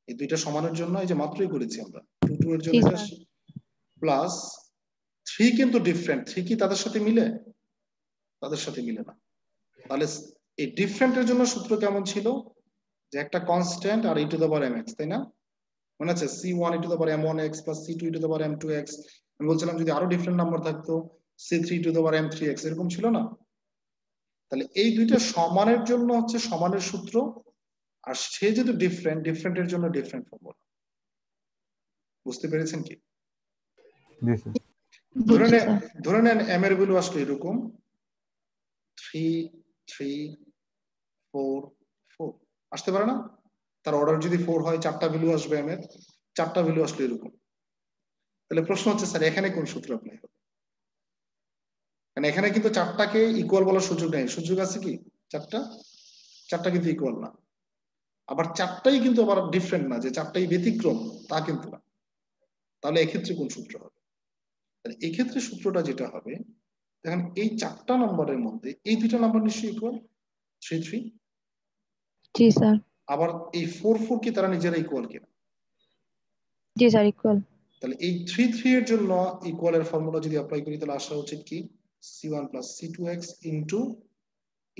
A: এই দুইটা সমানের জন্য এই যে মাত্রই করেছি আমরা 2 2 এর জন্য এটা প্লাস 3 কিন্তু ডিফারেন্ট, 3 কি তাদের সাথে মিলে? তাদের সাথে মিলে না। তাহলে এই ডিফারেন্টের জন্য সূত্র কেমন ছিল? যে একটা কনস্ট্যান্ট আর e to the power mx, তাই না? মনে আছে c1 e to the power m1x plus c2 e to the power m2x। আমি বলছিলাম যদি আরো ডিফারেন্ট নাম্বার থাকতো c3 e to the power m3x, এরকম ছিল না? তাহলে এই দুইটা সমানের জন্য হচ্ছে সমানের সূত্র, আর সে যেহেতু ডিফারেন্ট, ডিফারেন্টের জন্য ডিফারেন্ট ফর্মুলা। বুঝতে পেরেছেন কি?
C: জি স্যার।
D: বুঝছি স্যার।
A: ধরে নেন এম এর ভ্যালু আসলে এরকম 3 3 4 4 আসতে পারে না? তার অর্ডার যদি 4 হয়, 4টা ভ্যালু আসবে এম এর, 4টা ভ্যালু আসলে এরকম। তাহলে প্রশ্ন হচ্ছে স্যার এখানে কোন সূত্র অ্যাপ্লাই হবে? কারণ এখানে কিন্তু 4টাকে ইকুয়াল বলার সুযোগ নেই। সুযোগ আছে কি? 4টা কিন্তু ইকুয়াল না। আবার 4টাই কিন্তু আবার ডিফারেন্ট না, যে 4টাই ব্যতিক্রম তা কিন্তু না। তাহলে এক্ষেত্রে কোন সূত্র হবে? তাহলে এই ক্ষেত্রে সূত্রটা যেটা হবে, দেখেন এই 4টা নম্বরের মধ্যে এই দুইটা নাম্বার নিশ্চয়ই ইকুয়াল, 3 3।
D: জি স্যার।
A: আবার এই 4 4 কি তারা নিজেরা ইকুয়াল কিনা?
D: জি স্যার, ইকুয়াল।
A: তাহলে এই 3 3 এর জন্য ইকুয়ালের ফর্মুলা যদি অ্যাপ্লাই করি, তাহলে আসা উচিত কি? c1 plus c2x into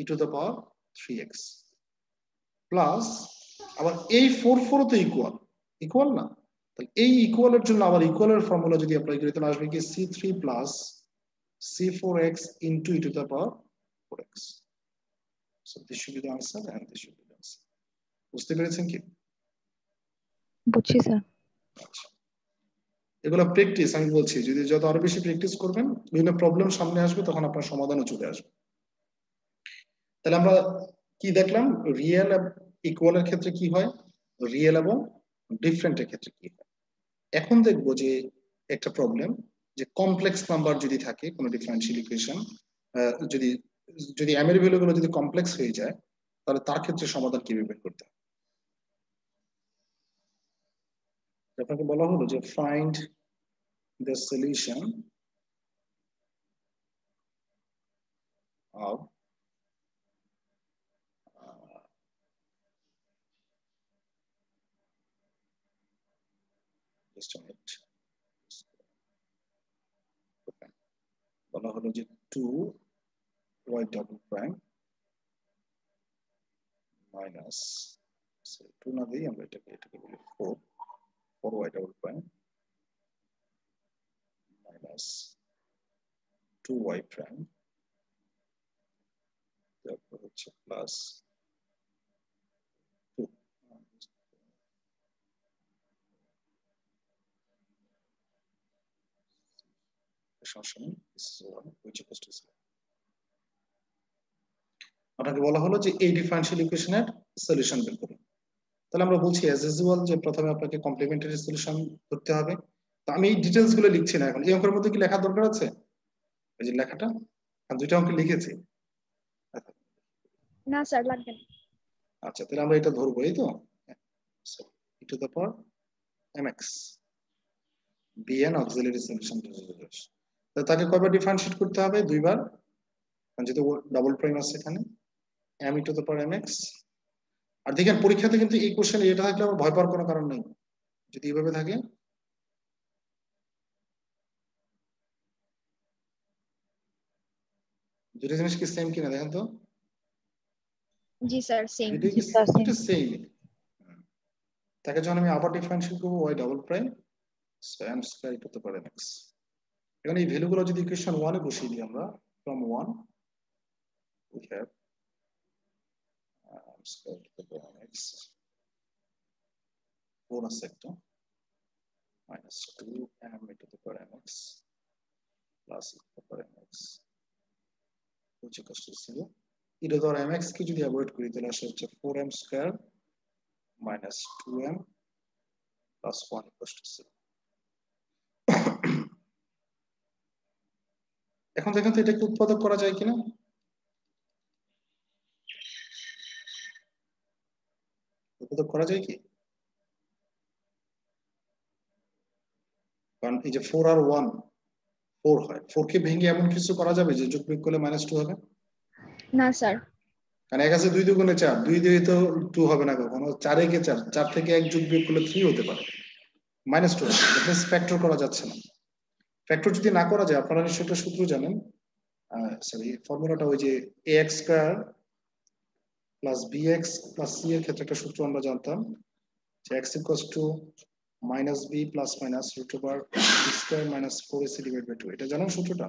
A: e to the power 3x plus, আবার এই 4 4 তো ইকুয়াল, ইকুয়াল না? তাহলে এই ইকুয়ালের জন্য আবার ইকুয়ালের ফর্মুলা যদি অ্যাপ্লাই করি, তাহলে আসবে কি c3 plus c4x into e to the power 4x. So this should be the answer and this should be the answer. বুঝতে পেরেছেন কি?
D: বুঝছি স্যার।
A: আচ্ছা, এগুলো প্র্যাকটিস, আমি বলছি যদি যত আরো বেশি প্র্যাকটিস করবেন, বিভিন্ন প্রবলেম সামনে আসবে, তখন আপনার সমাধানও চলে আসবে। তাহলে আমরা কি দেখলাম? রিয়েল ইকুয়ালের ক্ষেত্রে কি হয়, রিয়েল এবং ডিফারেন্টের ক্ষেত্রে কি হয়। এখন দেখবো যে একটা প্রবলেম, যে কমপ্লেক্স নাম্বার যদি থাকে কোনো ডিফারেন্সিয়াল ইকুয়েশন, যদি যদি এম এর ভ্যালুগুলো যদি কমপ্লেক্স হয়ে যায়, তাহলে তার ক্ষেত্রে সমাধান কিভাবে বের করতে হয়। আপনাকে বলা হলো যে ফাইন্ড দ্য সলিউশন অফ বলা হলো যে 2y double prime minus 2 না দিই আমরা এটাকে বলি 4y double prime minus 2y prime, তারপর হচ্ছে প্লাস 2 আপনাকে বলা হলো যে এই ডিফারেনশিয়াল ইকুয়েশনের সলিউশন বের করুন। তাহলে আমরা বলছি অ্যাজ ইউজুয়াল যে প্রথমে আপনাকে কমপ্লিমেন্টারি সলিউশন করতে হবে। তো আমি এই ডিটেইলস গুলো লিখছি না এখন। এই অঙ্কের মধ্যে কি লেখা দরকার আছে? এই যে লেখাটা, আমি দুইটা অঙ্ক লিখেছি।
D: না স্যার, লাগবে না।
A: আচ্ছা, তাহলে আমরা এটা ধরবো, এই তো e to the power mx bn auxiliary solution. তাকে কয়বার ডিফারেন্সিয়েট করতে হবে? দুইবার, কারণ যেহেতু ডাবল প্রাইম আছে এখানে, m e to the power mx। আর দেখেন পরীক্ষাতে কিন্তু এই কোশ্চেন এটা থাকলে আমার ভয় পাওয়ার কোনো কারণ নেই। যদি এইভাবে থাকে, দুটো জিনিস কি সেম কিনা দেখেন তো।
D: জি স্যার, সেম।
A: এটা সেম। তাকে যখন আমি আবার ডিফারেন্সিয়েট করবো y double prime m square করতে পারে mx। এখানে এই ভ্যালুগুলো যদি ইকুয়েশন 1 এ বসিয়ে দিই আমরা, from 1 we have m square to the power mx 4 আছে একটা minus 2m to the power mx plus e to the power mx which equals to 0। e to the power mx কে যদি avoid করি, তাহলে আসে হচ্ছে 4m square minus 2m plus 1 equals to 0। এখন দেখেন তো এটা কি উৎপাদক করা যায় কিনা? উৎপাদক করা যায় কি? কারণ এই যে 4 আর 1 4 হয়, 4 কে ভেঙে এমন কিছু করা যাবে যে যোগ বিয়োগ করলে -2 হবে?
D: না স্যার।
A: কারণ 1 আছে 2 দুগুণে 4, 2 দিয়ে তো 2 হবে না কখনো। 4 এ কে 4, 4 থেকে 1 যোগ বিয়োগ করলে 3 হতে পারে, -2 হবে। এটা ফ্যাক্টর করা যাচ্ছে না। ফ্যাক্টর যদি না করা যায়, আপনারা নিশ্চয়ই একটা সূত্র জানেন, সরি ফর্মুলাটা ওই যে ax square plus bx plus c এর ক্ষেত্রে একটা সূত্র আমরা জানতাম, যে x equals to minus b plus minus root over b square minus 4ac divide by 2। এটা জানেন সূত্রটা?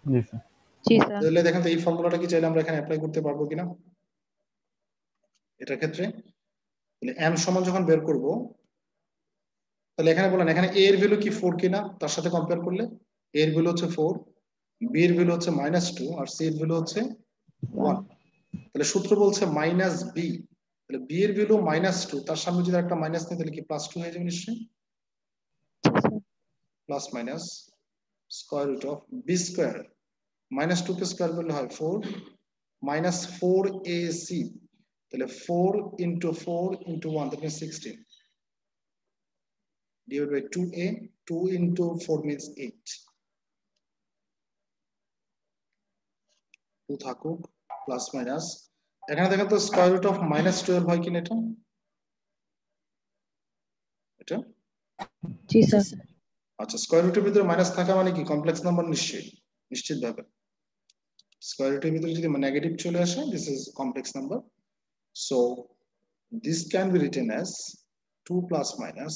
C: জি স্যার।
B: জি স্যার।
A: তাহলে দেখেন তো এই ফর্মুলাটা কি চাইলে আমরা এখানে অ্যাপ্লাই করতে পারবো কিনা এটার ক্ষেত্রে। তাহলে m সমান যখন বের করব, তাহলে এখানে বলেন এখানে a এর ভ্যালু কি 4 কিনা তার সাথে কম্পেয়ার করলে। a এর ভ্যালু হচ্ছে 4, b এর ভ্যালু হচ্ছে -2 আর c এর ভ্যালু হচ্ছে 1। তাহলে সূত্র বলছে -b, তাহলে b এর ভ্যালু -2, তার সামনে যদি একটা মাইনাস নেই তাহলে কি +2 হয়ে যাবে নিশ্চয়ই। Plus minus square root of b square, -2 কে স্কয়ার করলে হয় 4, -4ac, তাহলে 4 into 4 into 1, that means 16, divided by 2a, 2 into 4 means 8, 2 থাকুক প্লাস মাইনাস। এখানে দেখেন তো স্কয়ার রুট অফ -12 হয় কিনা এটা, এটা
B: জি স্যার।
A: আচ্ছা স্কয়ার রুটের ভিতরে মাইনাস থাকা মানে কি কমপ্লেক্স নাম্বার নিশ্চয়ই, নিশ্চিতভাবে স্কয়ার রুটের ভিতরে যদি নেগেটিভ চলে আসে this is complex number. So this can be written as 2 plus minus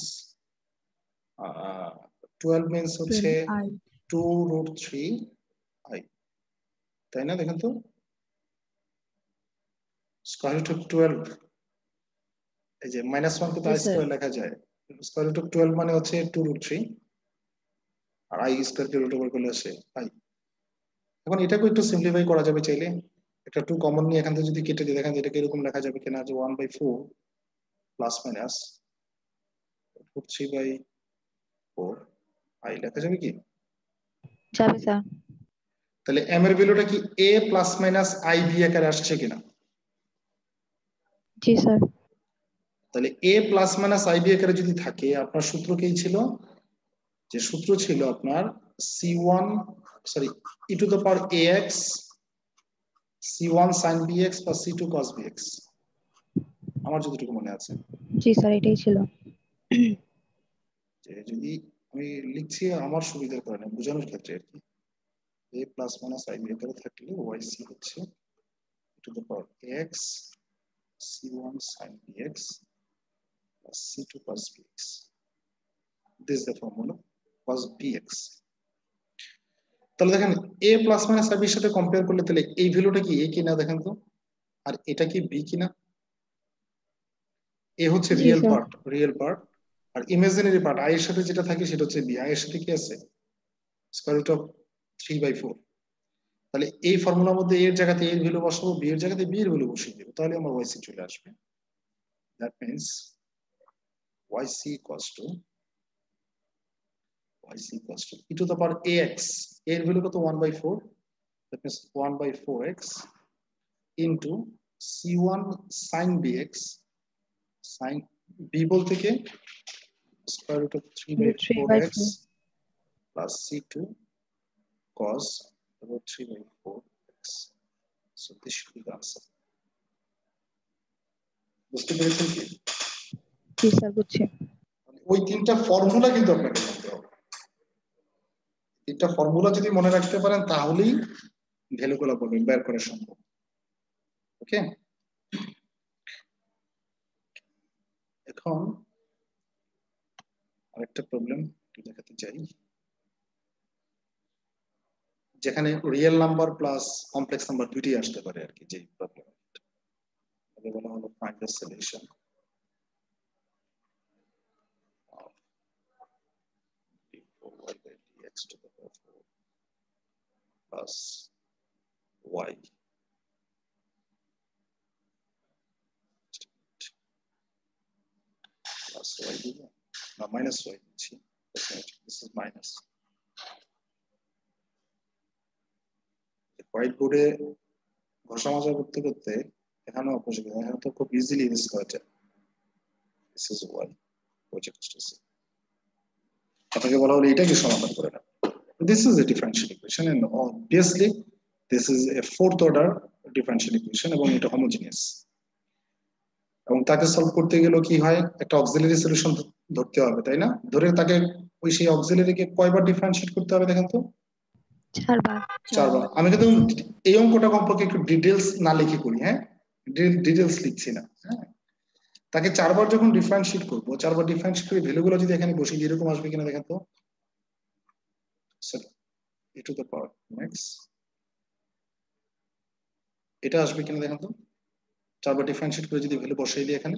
A: 12 means হচ্ছে 2 root 3 i, তাই না? দেখেন তো স্কয়ার রুট অফ 12, এই যে -1 কে তো i স্কয়ার লেখা যায়, স্কয়ার রুট অফ 12 মানে হচ্ছে 2 root 3 আর i স্কয়ার কে রুট ওভার করলে আসে i। এখন এটাকে একটু সিম্পলিফাই করা যাবে চাইলে, একটা 2 কমন নিয়ে এখান থেকে যদি কেটে দিই দেখেন এটাকে এরকম লেখা যাবে কিনা যে 1/4 প্লাস মাইনাস root 3/4 i লেখা যাবে কি?
B: যাবে স্যার।
A: তাহলে m এর ভ্যালুটা কি a plus minus i b আকারে আসছে কিনা?
B: জি স্যার।
A: তাহলে a plus minus i b আকারে যদি থাকে আপনার সূত্র কি ছিল, যে সূত্র ছিল আপনার c1 sorry e to the power ax c1 sin bx plus c2 cos bx, আমার যতটুকু মনে আছে।
B: জি স্যার এটাই ছিল।
A: যে যদি আমি লিখছি আমার সুবিধার কারণে বোঝানোর ক্ষেত্রে আর কি, a plus minus i b আকারে থাকলে yc হচ্ছে e to the power ax c1 sin bx plus c2 cos bx, this is the formula cos bx। তাহলে দেখেন a plus minus i b এর সাথে কম্পেয়ার করলে তাহলে এই ভ্যালুটা কি a কিনা দেখেন তো, আর এটা কি b কিনা। a হচ্ছে
B: জি
A: real
B: sir.
A: Part, real part, আর ইমাজিনারি পার্ট i এর সাথে যেটা থাকে সেটা হচ্ছে b, i এর সাথে কি আছে স্কয়ার রুট অফ 3/4। তাহলে এই ফর্মুলার মধ্যে a এর জায়গাতে a এর ভ্যালু বসাবো, b এর জায়গাতে b এর ভ্যালু বসিয়ে দেব, তাহলে আমার yc চলে আসবে। That means yc equals to e to the power ax, a এর ভ্যালু কত 1/4, that means 1/4x into c1 sin bx, sin b বলতে কি square root of 3/4x plus c2 cos 3/4x, so this should be the answer। বুঝতে পেরেছেন কি?
B: জি sir বুঝছি।
A: ওই তিনটা ফর্মুলা কিন্তু আপনাকে জানতে হবে, তিনটা ফর্মুলা যদি মনে রাখতে পারেন তাহলেই ভ্যালুগুলো বের করা সম্ভব। ওকে, এখন আরেকটা প্রবলেম দেখাতে চাই, যেখানে real number plus complex number দুইটাই আসতে পারে আর কি, যে প্রবলেম বলা হলো find the solution of d4y/dx to the power 4 plus y plus y দিব না মাইনাস y দিচ্ছি, this is minus। হোয়াইট বোর্ডে ঘষা মাজা করতে করতে এখানেও অপোজিট, এখানে তো খুব ইজিলি ইউজ করা যায়। this is y which equals to c, আপনাকে বলা হলো এটাকে সমাধান করে না। this is a differential equation and obviously this is a fourth order differential equation এবং এটা homogeneous, এবং তাকে সলভ করতে গেলে কি হয় একটা অক্সিলারি সলিউশন ধরতে হবে, তাই না? ধরে তাকে ওই সেই অক্সিলারিকে কয়বার ডিফারেন্সিয়েট করতে হবে দেখেন তো,
B: 4 বার।
A: 4 বার। আমি কিন্তু এই অঙ্কটা কমপক্ষে একটু ডিটেইলস না লিখে করি, হ্যাঁ ডিটেইলস লিখছি না, হ্যাঁ তাকে 4 বার যখন ডিফারেন্সিয়েট করব, 4 বার ডিফারেন্সিয়েট করে ভ্যালুগুলো যদি এখানে বসিয়ে এরকম আসবে কিনা দেখেন তো, e to the power max এটা আসবে কিনা দেখেন তো, 4 বার ডিফারেন্সিয়েট করে যদি ভ্যালু বসাই দিই এখানে।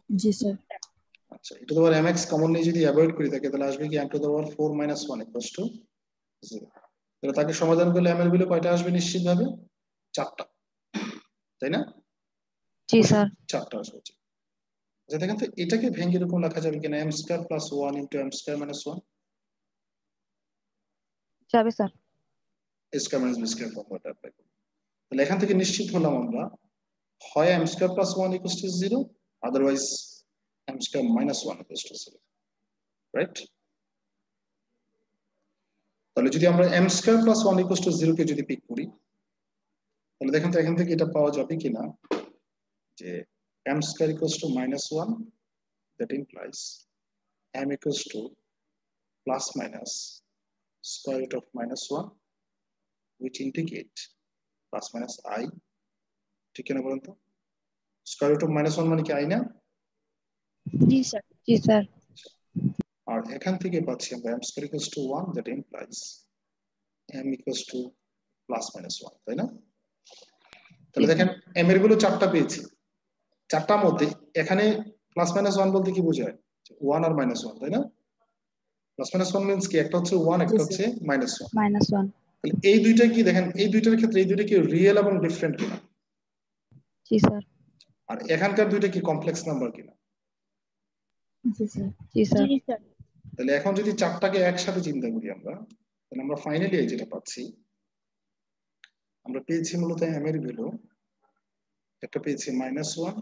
E: জি স্যার।
A: আচ্ছা, e to the power mx common নিয়ে যদি অ্যাভয়েড করি তাকে, তাহলে আসবে কি m to the power 4 - 1 = 0। তাহলে তাকে সমাধান করলে m এর ভ্যালু কয়টা আসবে নিশ্চিতভাবে? 4টা, তাই না?
B: জি স্যার।
A: 4টা আসবে। আচ্ছা দেখেন তো এটাকে ভেঙে এরকম লেখা যাবে কিনা, m² + 1 * m² - 1
B: যাবে স্যার।
A: a² - b² ফর্মুলাটা অ্যাপ্লাই করব। তাহলে এখান থেকে নিশ্চিত হলাম আমরা, হয় m² + 1 = 0, আদারওয়াইজ m² - 1 = 0, রাইট? তাহলে যদি আমরা m² + 1 = 0 কে যদি পিক করি, তাহলে দেখেন তো এখান থেকে এটা পাওয়া যাবে কিনা যে m² = -1, that implies m = ±√(-1), which indicate ±i, ঠিক কিনা বলুন তো? √(-1) মানে কি i না?
D: জি স্যার।
B: জি স্যার।
A: আর এখান থেকে পাচ্ছি আমরা m² = 1, that implies m = ±1, তাই না? তাহলে দেখেন m এর গুলো 4টা পেয়েছি, 4টার মধ্যে এখানে +-1 বলতে কি বোঝায়? 1 আর -1, তাই না? +-1 মিন্স কি, একটা হচ্ছে 1, একটা হচ্ছে -1।
B: -1।
A: তাহলে এই দুইটা কি দেখেন, এই দুইটার ক্ষেত্রে এই দুইটা কি রিয়েল এবং ডিফারেন্ট কিনা?
B: জি স্যার।
A: আর এখানকার দুইটা কি কমপ্লেক্স নাম্বার কিনা?
E: জি স্যার।
B: জি স্যার।
D: জি স্যার।
A: তাহলে এখন যদি 4টাকে একসাথে চিন্তা করি আমরা, তাহলে আমরা ফাইনালি যেটা পাচ্ছি, আমরা পেয়েছি মূলত m এর ভ্যালু, একটা পেয়েছি -1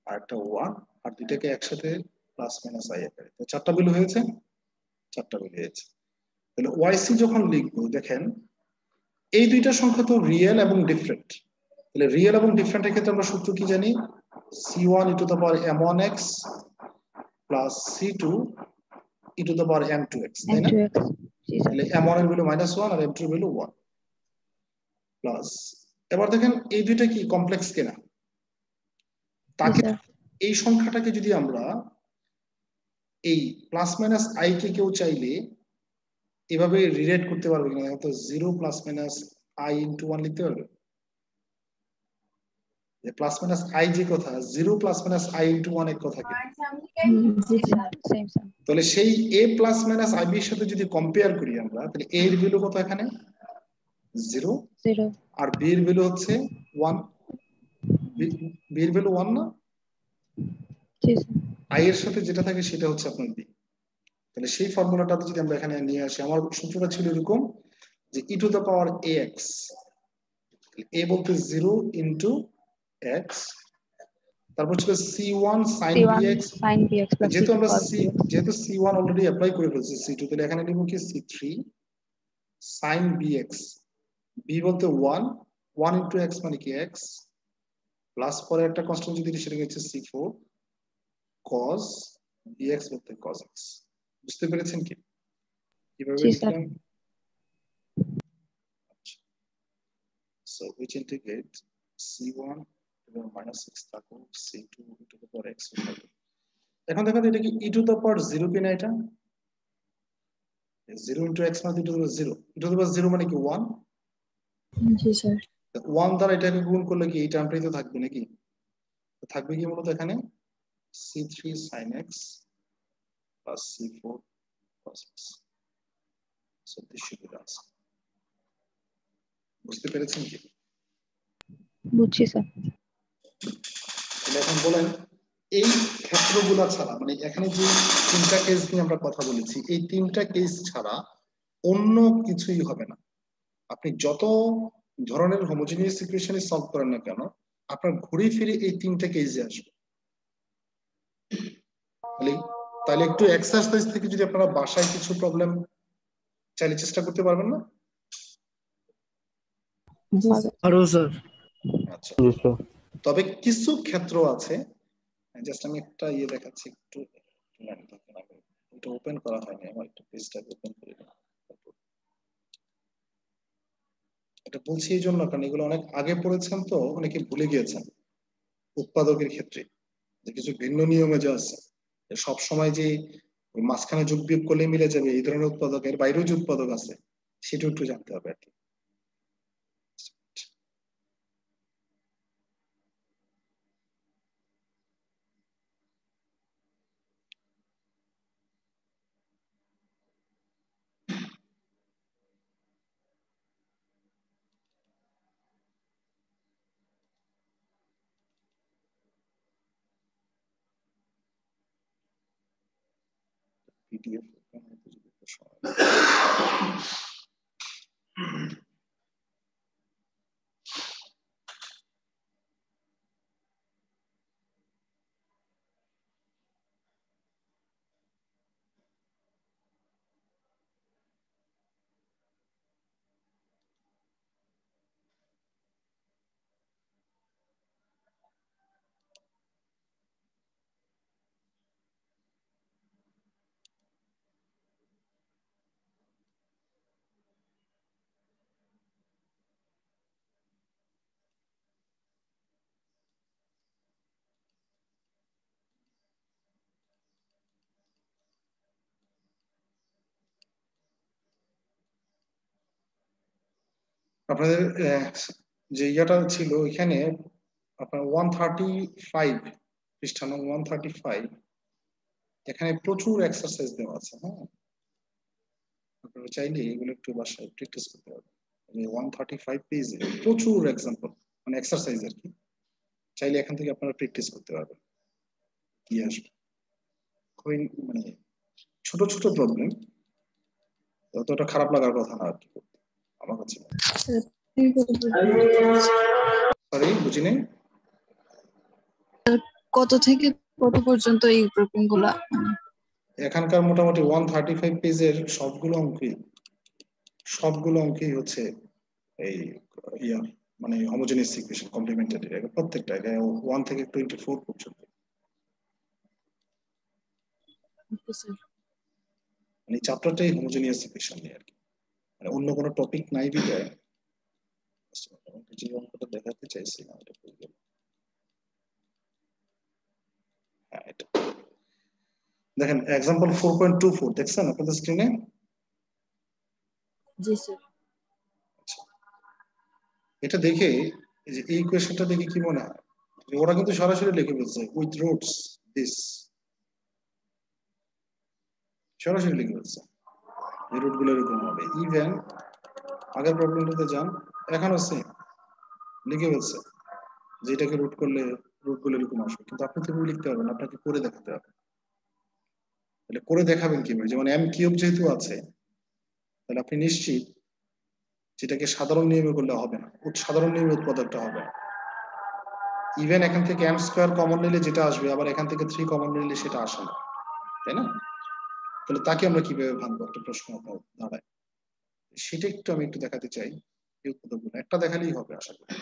A: আর একটা 1, আর দুইটাকে একসাথে +-i আকারে। তো 4টা ভ্যালু হয়েছে, 4টা ভ্যালু হয়েছে। তাহলে yc যখন লিখবো দেখেন এই দুইটা সংখ্যা তো রিয়েল এবং ডিফারেন্ট। তাহলে রিয়েল এবং ডিফারেন্টের ক্ষেত্রে আমরা সূত্র কি জানি? c1 e to the power m1x plus c2 e to the power m2x, তাই না?
B: m2x। জি স্যার।
A: তাহলে m1 এর ভ্যালু -1 আর m2 এর ভ্যালু 1 প্লাস, এবার দেখেন এই দুইটা কি কমপ্লেক্স কিনা? তাকে এই সংখ্যাটাকে যদি আমরা এই +-i কে কেউ চাইলে এভাবে রিলেট করতে পারবে কিনা, তো 0 +-i * 1 লিখতে পারবে? যে +-i যে কথা, 0 +-i * 1 এর কথা কি?
E: জি স্যার।
B: Same sir.
A: তাহলে সেই a +-ib এর সাথে যদি কম্পেয়ার করি আমরা, তাহলে a এর ভ্যালু কত এখানে? 0,
B: 0।
A: আর b এর ভ্যালু হচ্ছে 1। b এর ভ্যালু 1 না?
B: জি স্যার।
A: i এর সাথে যেটা থাকে সেটা হচ্ছে আপনার b। তাহলে সেই ফর্মুলাটা যদি আমরা এখানে নিয়ে আসি, আমার সূত্রটা ছিল এরকম যে e to the power ax, a বলতে 0 into x, তারপর ছিল c1 sin bx,
B: sin bx plus
A: যেহেতু
B: c2
A: আমরা
B: cos bx।
A: যেহেতু c1 অলরেডি অ্যাপ্লাই করে ফেলছি c2, তাহলে এখানে লিখব কি c3 sin bx, b বলতে 1, 1 into x মানে কি x, প্লাস পরে একটা কনস্ট্যান্ট যদি সেটা হচ্ছে c4 cos bx বলতে cos x। বুঝতে পেরেছেন কি কিভাবে
B: জি স্যার।
A: লিখলাম? So which integrate c1 -6 থাকুক c2 e to the power x থাকুক। এখন দেখো এটা কি e to the power 0 কিনা? এটা 0 into x মানে e to the power 0, e to the power 0 মানে কি 1।
E: জি স্যার।
A: 1 দ্বারা এটাকে গুণ করলে কি এই টার্মটাই তো থাকবে নাকি? তো থাকবে কি মূলত এখানে c3 sin x plus c4 cos x। So this should be the answer. বুঝতে পেরেছেন কি?
B: বুঝছি স্যার।
A: তাহলে এখন বলেন এই ক্ষেত্রগুলো ছাড়া, মানে এখানে যে 3টা কেস নিয়ে আমরা কথা বলেছি, এই 3টা কেস ছাড়া অন্য কিছুই হবে না। আপনি যত ধরনের হোমোজেনিয়াস ইকুয়েশন সলভ করেন না কেন, আপনার ঘুরে ফিরে এই 3টা কেসে আসবে। তাহলে একটু এক্সারসাইজ থেকে যদি আপনারা বাসায় কিছু প্রবলেম চাইলে চেষ্টা করতে পারবেন না? আচ্ছা,
C: জি স্যার।
A: তবে কিছু ক্ষেত্র আছে, জাস্ট আমি একটা দেখাচ্ছি, একটু এটা ওপেন করা হয়নি আমার, একটু পেজটা ওপেন করে দিই। এটা বলছি এই জন্য কারণ এগুলো অনেক আগে পড়েছেন তো অনেকে ভুলে গিয়েছেন। উৎপাদকের ক্ষেত্রে যে কিছু ভিন্ন নিয়মে যা আছে, সব সময় যে মাঝখানে যোগ বিয়োগ করলে মিলে যাবে এই ধরনের উৎপাদকের বাইরেও যে উৎপাদক আছে সেটা একটু জানতে হবে আর কি। পিডিএফ আপনাদের যে ইয়াটা ছিল এখানে আপনার 135 পৃষ্ঠা নং 135 এখানে প্রচুর এক্সারসাইজ দেওয়া আছে। হ্যাঁ, আপনারা চাইলে এগুলো একটু বাসায় প্র্যাকটিস করতে পারবেন। 135 পেজে প্রচুর এক্সাম্পল মানে এক্সারসাইজ আর কি, চাইলে এখান থেকে আপনারা প্র্যাকটিস করতে পারবেন। কি আসবে খুবই মানে ছোট ছোট প্রবলেম, অতটা খারাপ লাগার কথা না আর কি আমার কাছে। সরি বুঝিনি,
D: কত থেকে কত পর্যন্ত এই প্রবলেমগুলো?
A: এখানকার মোটামুটি 135 পেজের সবগুলো অঙ্কই হচ্ছে এই ইয়া মানে হোমোজেনিয়াস ইকুয়েশন কমপ্লিমেন্টারি, প্রত্যেকটা 1 থেকে 24 পর্যন্ত। মানে চ্যাপ্টারটাই হোমোজেনিয়াস ইকুয়েশন নিয়ে আর কি, মানে অন্য কোনো টপিক নাই বিদায় যে অঙ্কটা দেখাতে চাইছিলাম এটা ভুলে গেলাম। হ্যাঁ, এটা দেখেন एग्जांपल 4.24 দেখছেন আপনাদের স্ক্রিনে?
E: জি স্যার।
A: এটা দেখে এই যে এই ইকুয়েশনটা দেখে কি মনে হয় যে ওরা কিন্তু সরাসরি লিখে বলছে উইথ রুটস দিস, সরাসরি লিখে বলছে এই রুটগুলো এরকম হবে। ইভেন আগের প্রবলেমটাতে যান, এখানেও সেম লিখে বলছে যে এটাকে রুট করলে রুটগুলো এরকম আসবে, কিন্তু আপনি তো লিখতে পারবেন, আপনাকে করে দেখাতে হবে। তাহলে করে দেখাবেন কিভাবে? যেমন এম কিউব যেহেতু আছে তাহলে আপনি নিশ্চিত যেটাকে সাধারণ নিয়মে করলে হবে না, সাধারণ নিয়মে উৎপাদকটা হবে না। ইভেন এখান থেকে এম স্কোয়ার কমন নিলে যেটা আসবে, আবার এখান থেকে 3 কমন নিলে সেটা আসে না, তাই না? তাহলে তাকে আমরা কিভাবে ভাঙবো, একটা প্রশ্ন দাঁড়ায়। সেটা আমি একটু দেখাতে চাই। এই উৎপাদকগুলো একটা দেখালেই হবে আশা করি।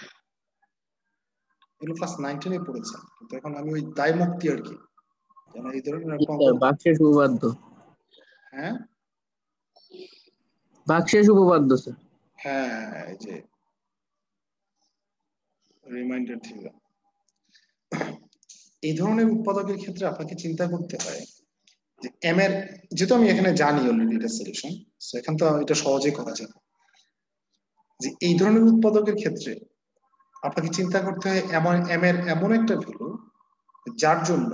A: এগুলো ক্লাস 9-10 এ পড়েছেন, কিন্তু এখন আমি ওই দায় মুক্তি আর কি, যেন এই ধরনের
F: বাক্সের উপপাদ্য।
A: হ্যাঁ
F: বাক্সের উপপাদ্য স্যার।
A: হ্যাঁ, এই যে রিমাইন্ডার ছিল। এই ধরনের উৎপাদকের ক্ষেত্রে আপনাকে চিন্তা করতে হয় যে এম এর, যেহেতু আমি এখানে জানি অলরেডি এটা সলিউশন, সো এখান তো এটা সহজেই করা যায় যে এই ধরনের উৎপাদকের ক্ষেত্রে আপনাকে চিন্তা করতে হয় এম এর এমন একটা ভ্যালু যার জন্য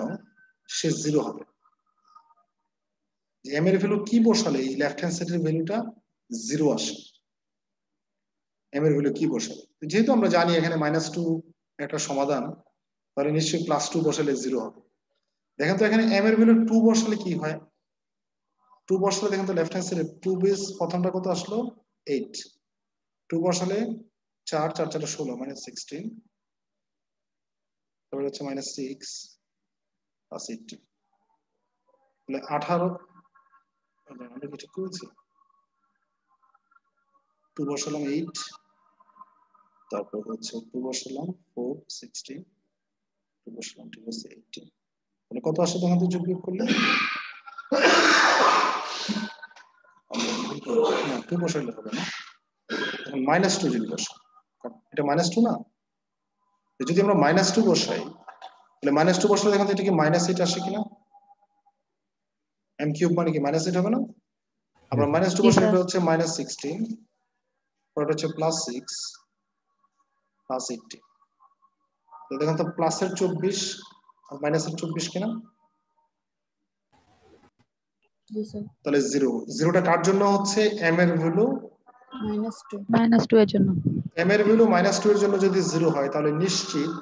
A: সে 0 হবে। এম এর ভ্যালু কি বসালে এই লেফট হ্যান্ড সাইডের ভ্যালুটা 0 আসে, এম এর ভ্যালু কি বসালে? যেহেতু আমরা জানি এখানে -2 একটা সমাধান, তাহলে নিশ্চয়ই +2 বসালে 0 হবে। দেখেন তো এখানে এম এর ভ্যালু 2 বসালে কি হয়? 2 বসালে দেখেন তো লেফট হ্যান্ড সাইডে 2 বেস প্রথমটা কত আসলো 8, 2 বসালে 4 4 4 16 -16, তারপরে হচ্ছে -6 + 18 তাহলে 18। আমরা কি ঠিক করেছি? 2 বসালাম 8, তারপর হচ্ছে 2 বসালাম 4 16, 2 বসালাম ঠিক আছে 18, তাহলে কত আসে দেখেন তো যোগ বিয়োগ করলে? না 2 বসাইলে হবে না, এখন -2 যদি বসাই, এটা -2 না, যদি আমরা -2 বসাই তাহলে -2 বসালে দেখেন তো এটা কি -8 আসে কিনা? m কিউব মানে কি -8 হবে না? আমরা -2 বসালে এটা হচ্ছে -16, পরে হচ্ছে +6 +18, তো দেখেন তো প্লাসের 24 আর মাইনাসের 24 কিনা?
E: জি স্যার।
A: তাহলে 0, 0টা কার জন্য হচ্ছে? m এর ভ্যালু
B: -2 এর জন্য।
A: m এর ভ্যালু -2 এর জন্য যদি 0 হয় তাহলে নিশ্চিত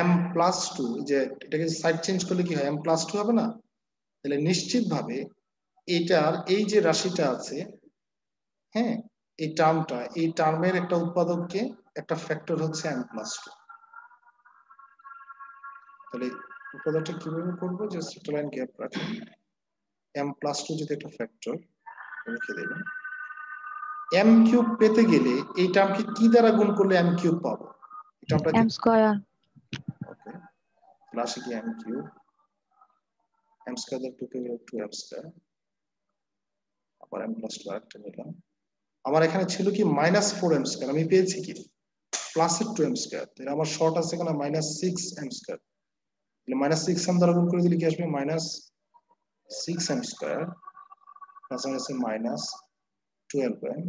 A: m + 2, যে এটাকে সাইড চেঞ্জ করলে কি হয়, m + 2 হবে না? তাহলে নিশ্চিতভাবে এটার এই যে রাশিটা আছে, হ্যাঁ, এই টার্মটা, এই টার্মের একটা উৎপাদককে একটা ফ্যাক্টর হচ্ছে m+2। তাহলে উৎপাদকটা কিভাবে করবো? জাস্ট একটা লাইন গ্যাপ রাখুন, m+2 যদি একটা ফ্যাক্টর লিখে দেবেন। m কিউব পেতে গেলে এই টার্মকে কি দ্বারা গুণ করলে m কিউব পাবো? এই টার্মটা
B: m স্কয়ার।
A: ওকে, প্লাস কি m কিউব, m স্কয়ার দ্বারা 2 কে 2m স্কয়ার, আবার m+2 আরেকটা নিলাম। আমার এখানে ছিল কি -4m স্কয়ার, আমি পেয়েছি কি প্লাসের 2m স্কয়ার। তাহলে আমার শর্ট আছে এখানে -6m স্কয়ার। তাহলে -6m দ্বারা গুণ করে দিলে কি আসবে? -6m স্কয়ার প্লাস আছে -12m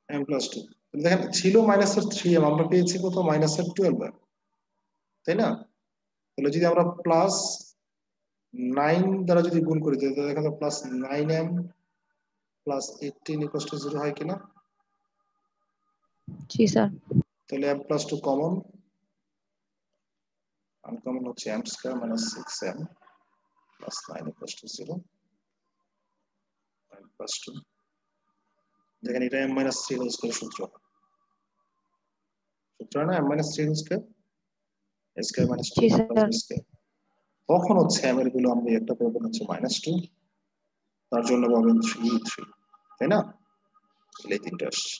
A: m+2। দেখেন ছিল -3m, আমরা পেয়েছি কত? -12m, তাই না? তাহলে যদি আমরা +9 দ্বারা যদি গুণ করি তাহলে দেখা যাবে +9m +18 = 0 হয় কিনা?
B: জি স্যার।
A: তাহলে m+2 কমন, আনকমন হচ্ছে m স্কয়ার -6m +9 = 0, m+2। দেখেন এটা m-3 হোল স্কয়ার সূত্র না? m-3 হোল স্কয়ার স্কয়ার
B: জি
A: -2
B: স্যার।
A: স্কয়ার। তখন হচ্ছে m এর গুলো আমরা একটা পাবো হচ্ছে -2, তার জন্য পাবেন 3, তাই না? তাহলে এই তিনটা আসছে।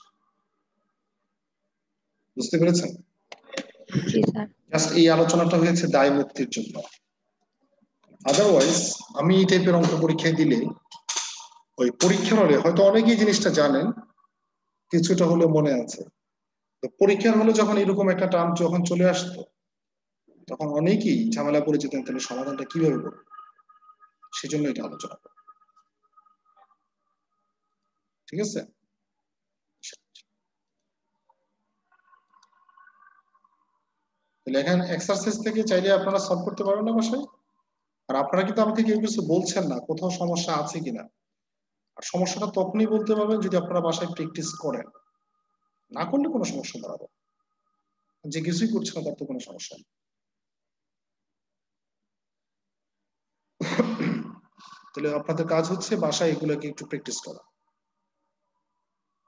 A: বুঝতে পেরেছেন?
B: জি স্যার।
A: জাস্ট এই আলোচনাটা হয়েছে দায় মুক্তির জন্য। আদারওয়াইজ আমি এই টাইপের অঙ্ক পরীক্ষায় দিলে ওই পরীক্ষার হলে হয়তো অনেকেই জিনিসটা জানেন, কিছুটা হলে মনে আছে। তো পরীক্ষার হলে যখন এরকম একটা টার্ম যখন চলে আসতো তখন অনেকেই ঝামেলা পড়ে যেতেন, তাহলে সমাধানটা কিভাবে করবো, সেজন্য এটা আলোচনা করব। ঠিক আছে? তাহলে এখানে এক্সারসাইজ থেকে চাইলে আপনারা সলভ করতে পারবেন না বাসায়। আর আপনারা কিন্তু আমাকে কেউ কিছু বলছেন না কোথাও সমস্যা আছে কিনা। আর সমস্যাটা তখনই বলতে পারবেন যদি আপনারা বাসায় প্র্যাকটিস করেন, না করলে কোনো সমস্যা দাঁড়াবে। যে কিছুই করছে না তার তো কোনো সমস্যা নেই। তাহলে আপনাদের কাজ হচ্ছে বাসায় এগুলোকে একটু প্র্যাকটিস করা।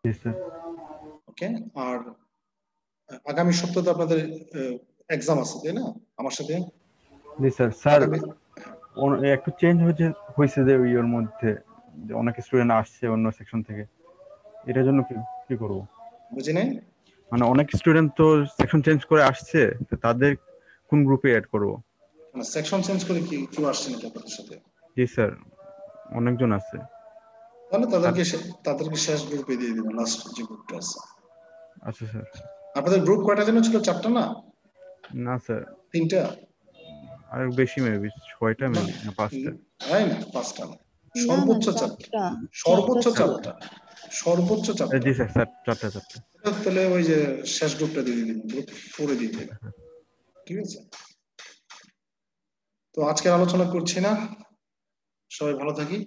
C: জি স্যার।
A: ওকে। আর আগামী সপ্তাহে আপনাদের এক্সাম আছে তাই না আমার সাথে?
C: জি স্যার। স্যার
A: আগামী
C: একটু চেঞ্জ হয়েছে যে ওর মধ্যে যে অনেক স্টুডেন্ট আসছে অন্য সেকশন থেকে, এটার জন্য কি করব?
A: বুঝি নাই।
C: মানে অনেক স্টুডেন্ট তো সেকশন চেঞ্জ করে আসছে, তো তাদের কোন গ্রুপে অ্যাড করব?
A: মানে সেকশন চেঞ্জ করে কি কেউ আসছে নাকি আপনাদের সাথে?
C: জি স্যার, অনেকজন আছে।
A: তাহলে তাদেরকে শেষ গ্রুপে দিয়ে দিবেন, লাস্ট যে গ্রুপটা আছে।
C: আচ্ছা স্যার।
A: আপনাদের গ্রুপ কয়টা যেন ছিল? 4টা না
C: না স্যার,
A: 3টা?
C: আর বেশি মেবি 6টা
A: না,
C: মেবি, না 5টা।
A: তাই না, 5টা না,
D: না না
A: সর্বোচ্চ 4টা।
D: চারটা
A: সর্বোচ্চ
D: ছিল।
A: 4টা, সর্বোচ্চ 4টা।
C: জি স্যার, স্যার 4টা।
A: তাহলে ওই যে শেষ গ্রুপটা দিয়ে দিবেন, গ্রুপ 4-এ দিয়ে দিবেন। ঠিক আছে? তো আজকে আলোচনা করছি না, সবাই ভালো থাকি।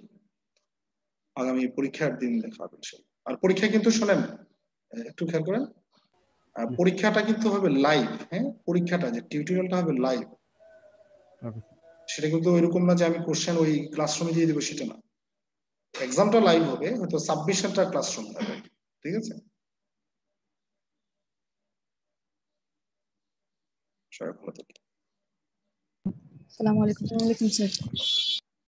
A: আগামী পরীক্ষার দিন দেখা হবে। আর পরীক্ষা কিন্তু শোনেন, একটু খেয়াল করেন, পরীক্ষাটা কিন্তু হবে লাইভ। হ্যাঁ, পরীক্ষাটা যে টিউটোরিয়ালটা হবে লাইভ।
C: ওকে।
A: সেটা কিন্তু ওইরকম না যে আমি কোশ্চেন ওই ক্লাসরুমে দিয়ে দিব, সেটা না। এক্সামটা লাইভ হবে, হয়তো সাবমিশনটা ক্লাসরুম হবে। ঠিক আছে? সবাই ভালো থাকি।
B: আসসালামু আলাইকুম।
D: ওয়ালাইকুম স্যার।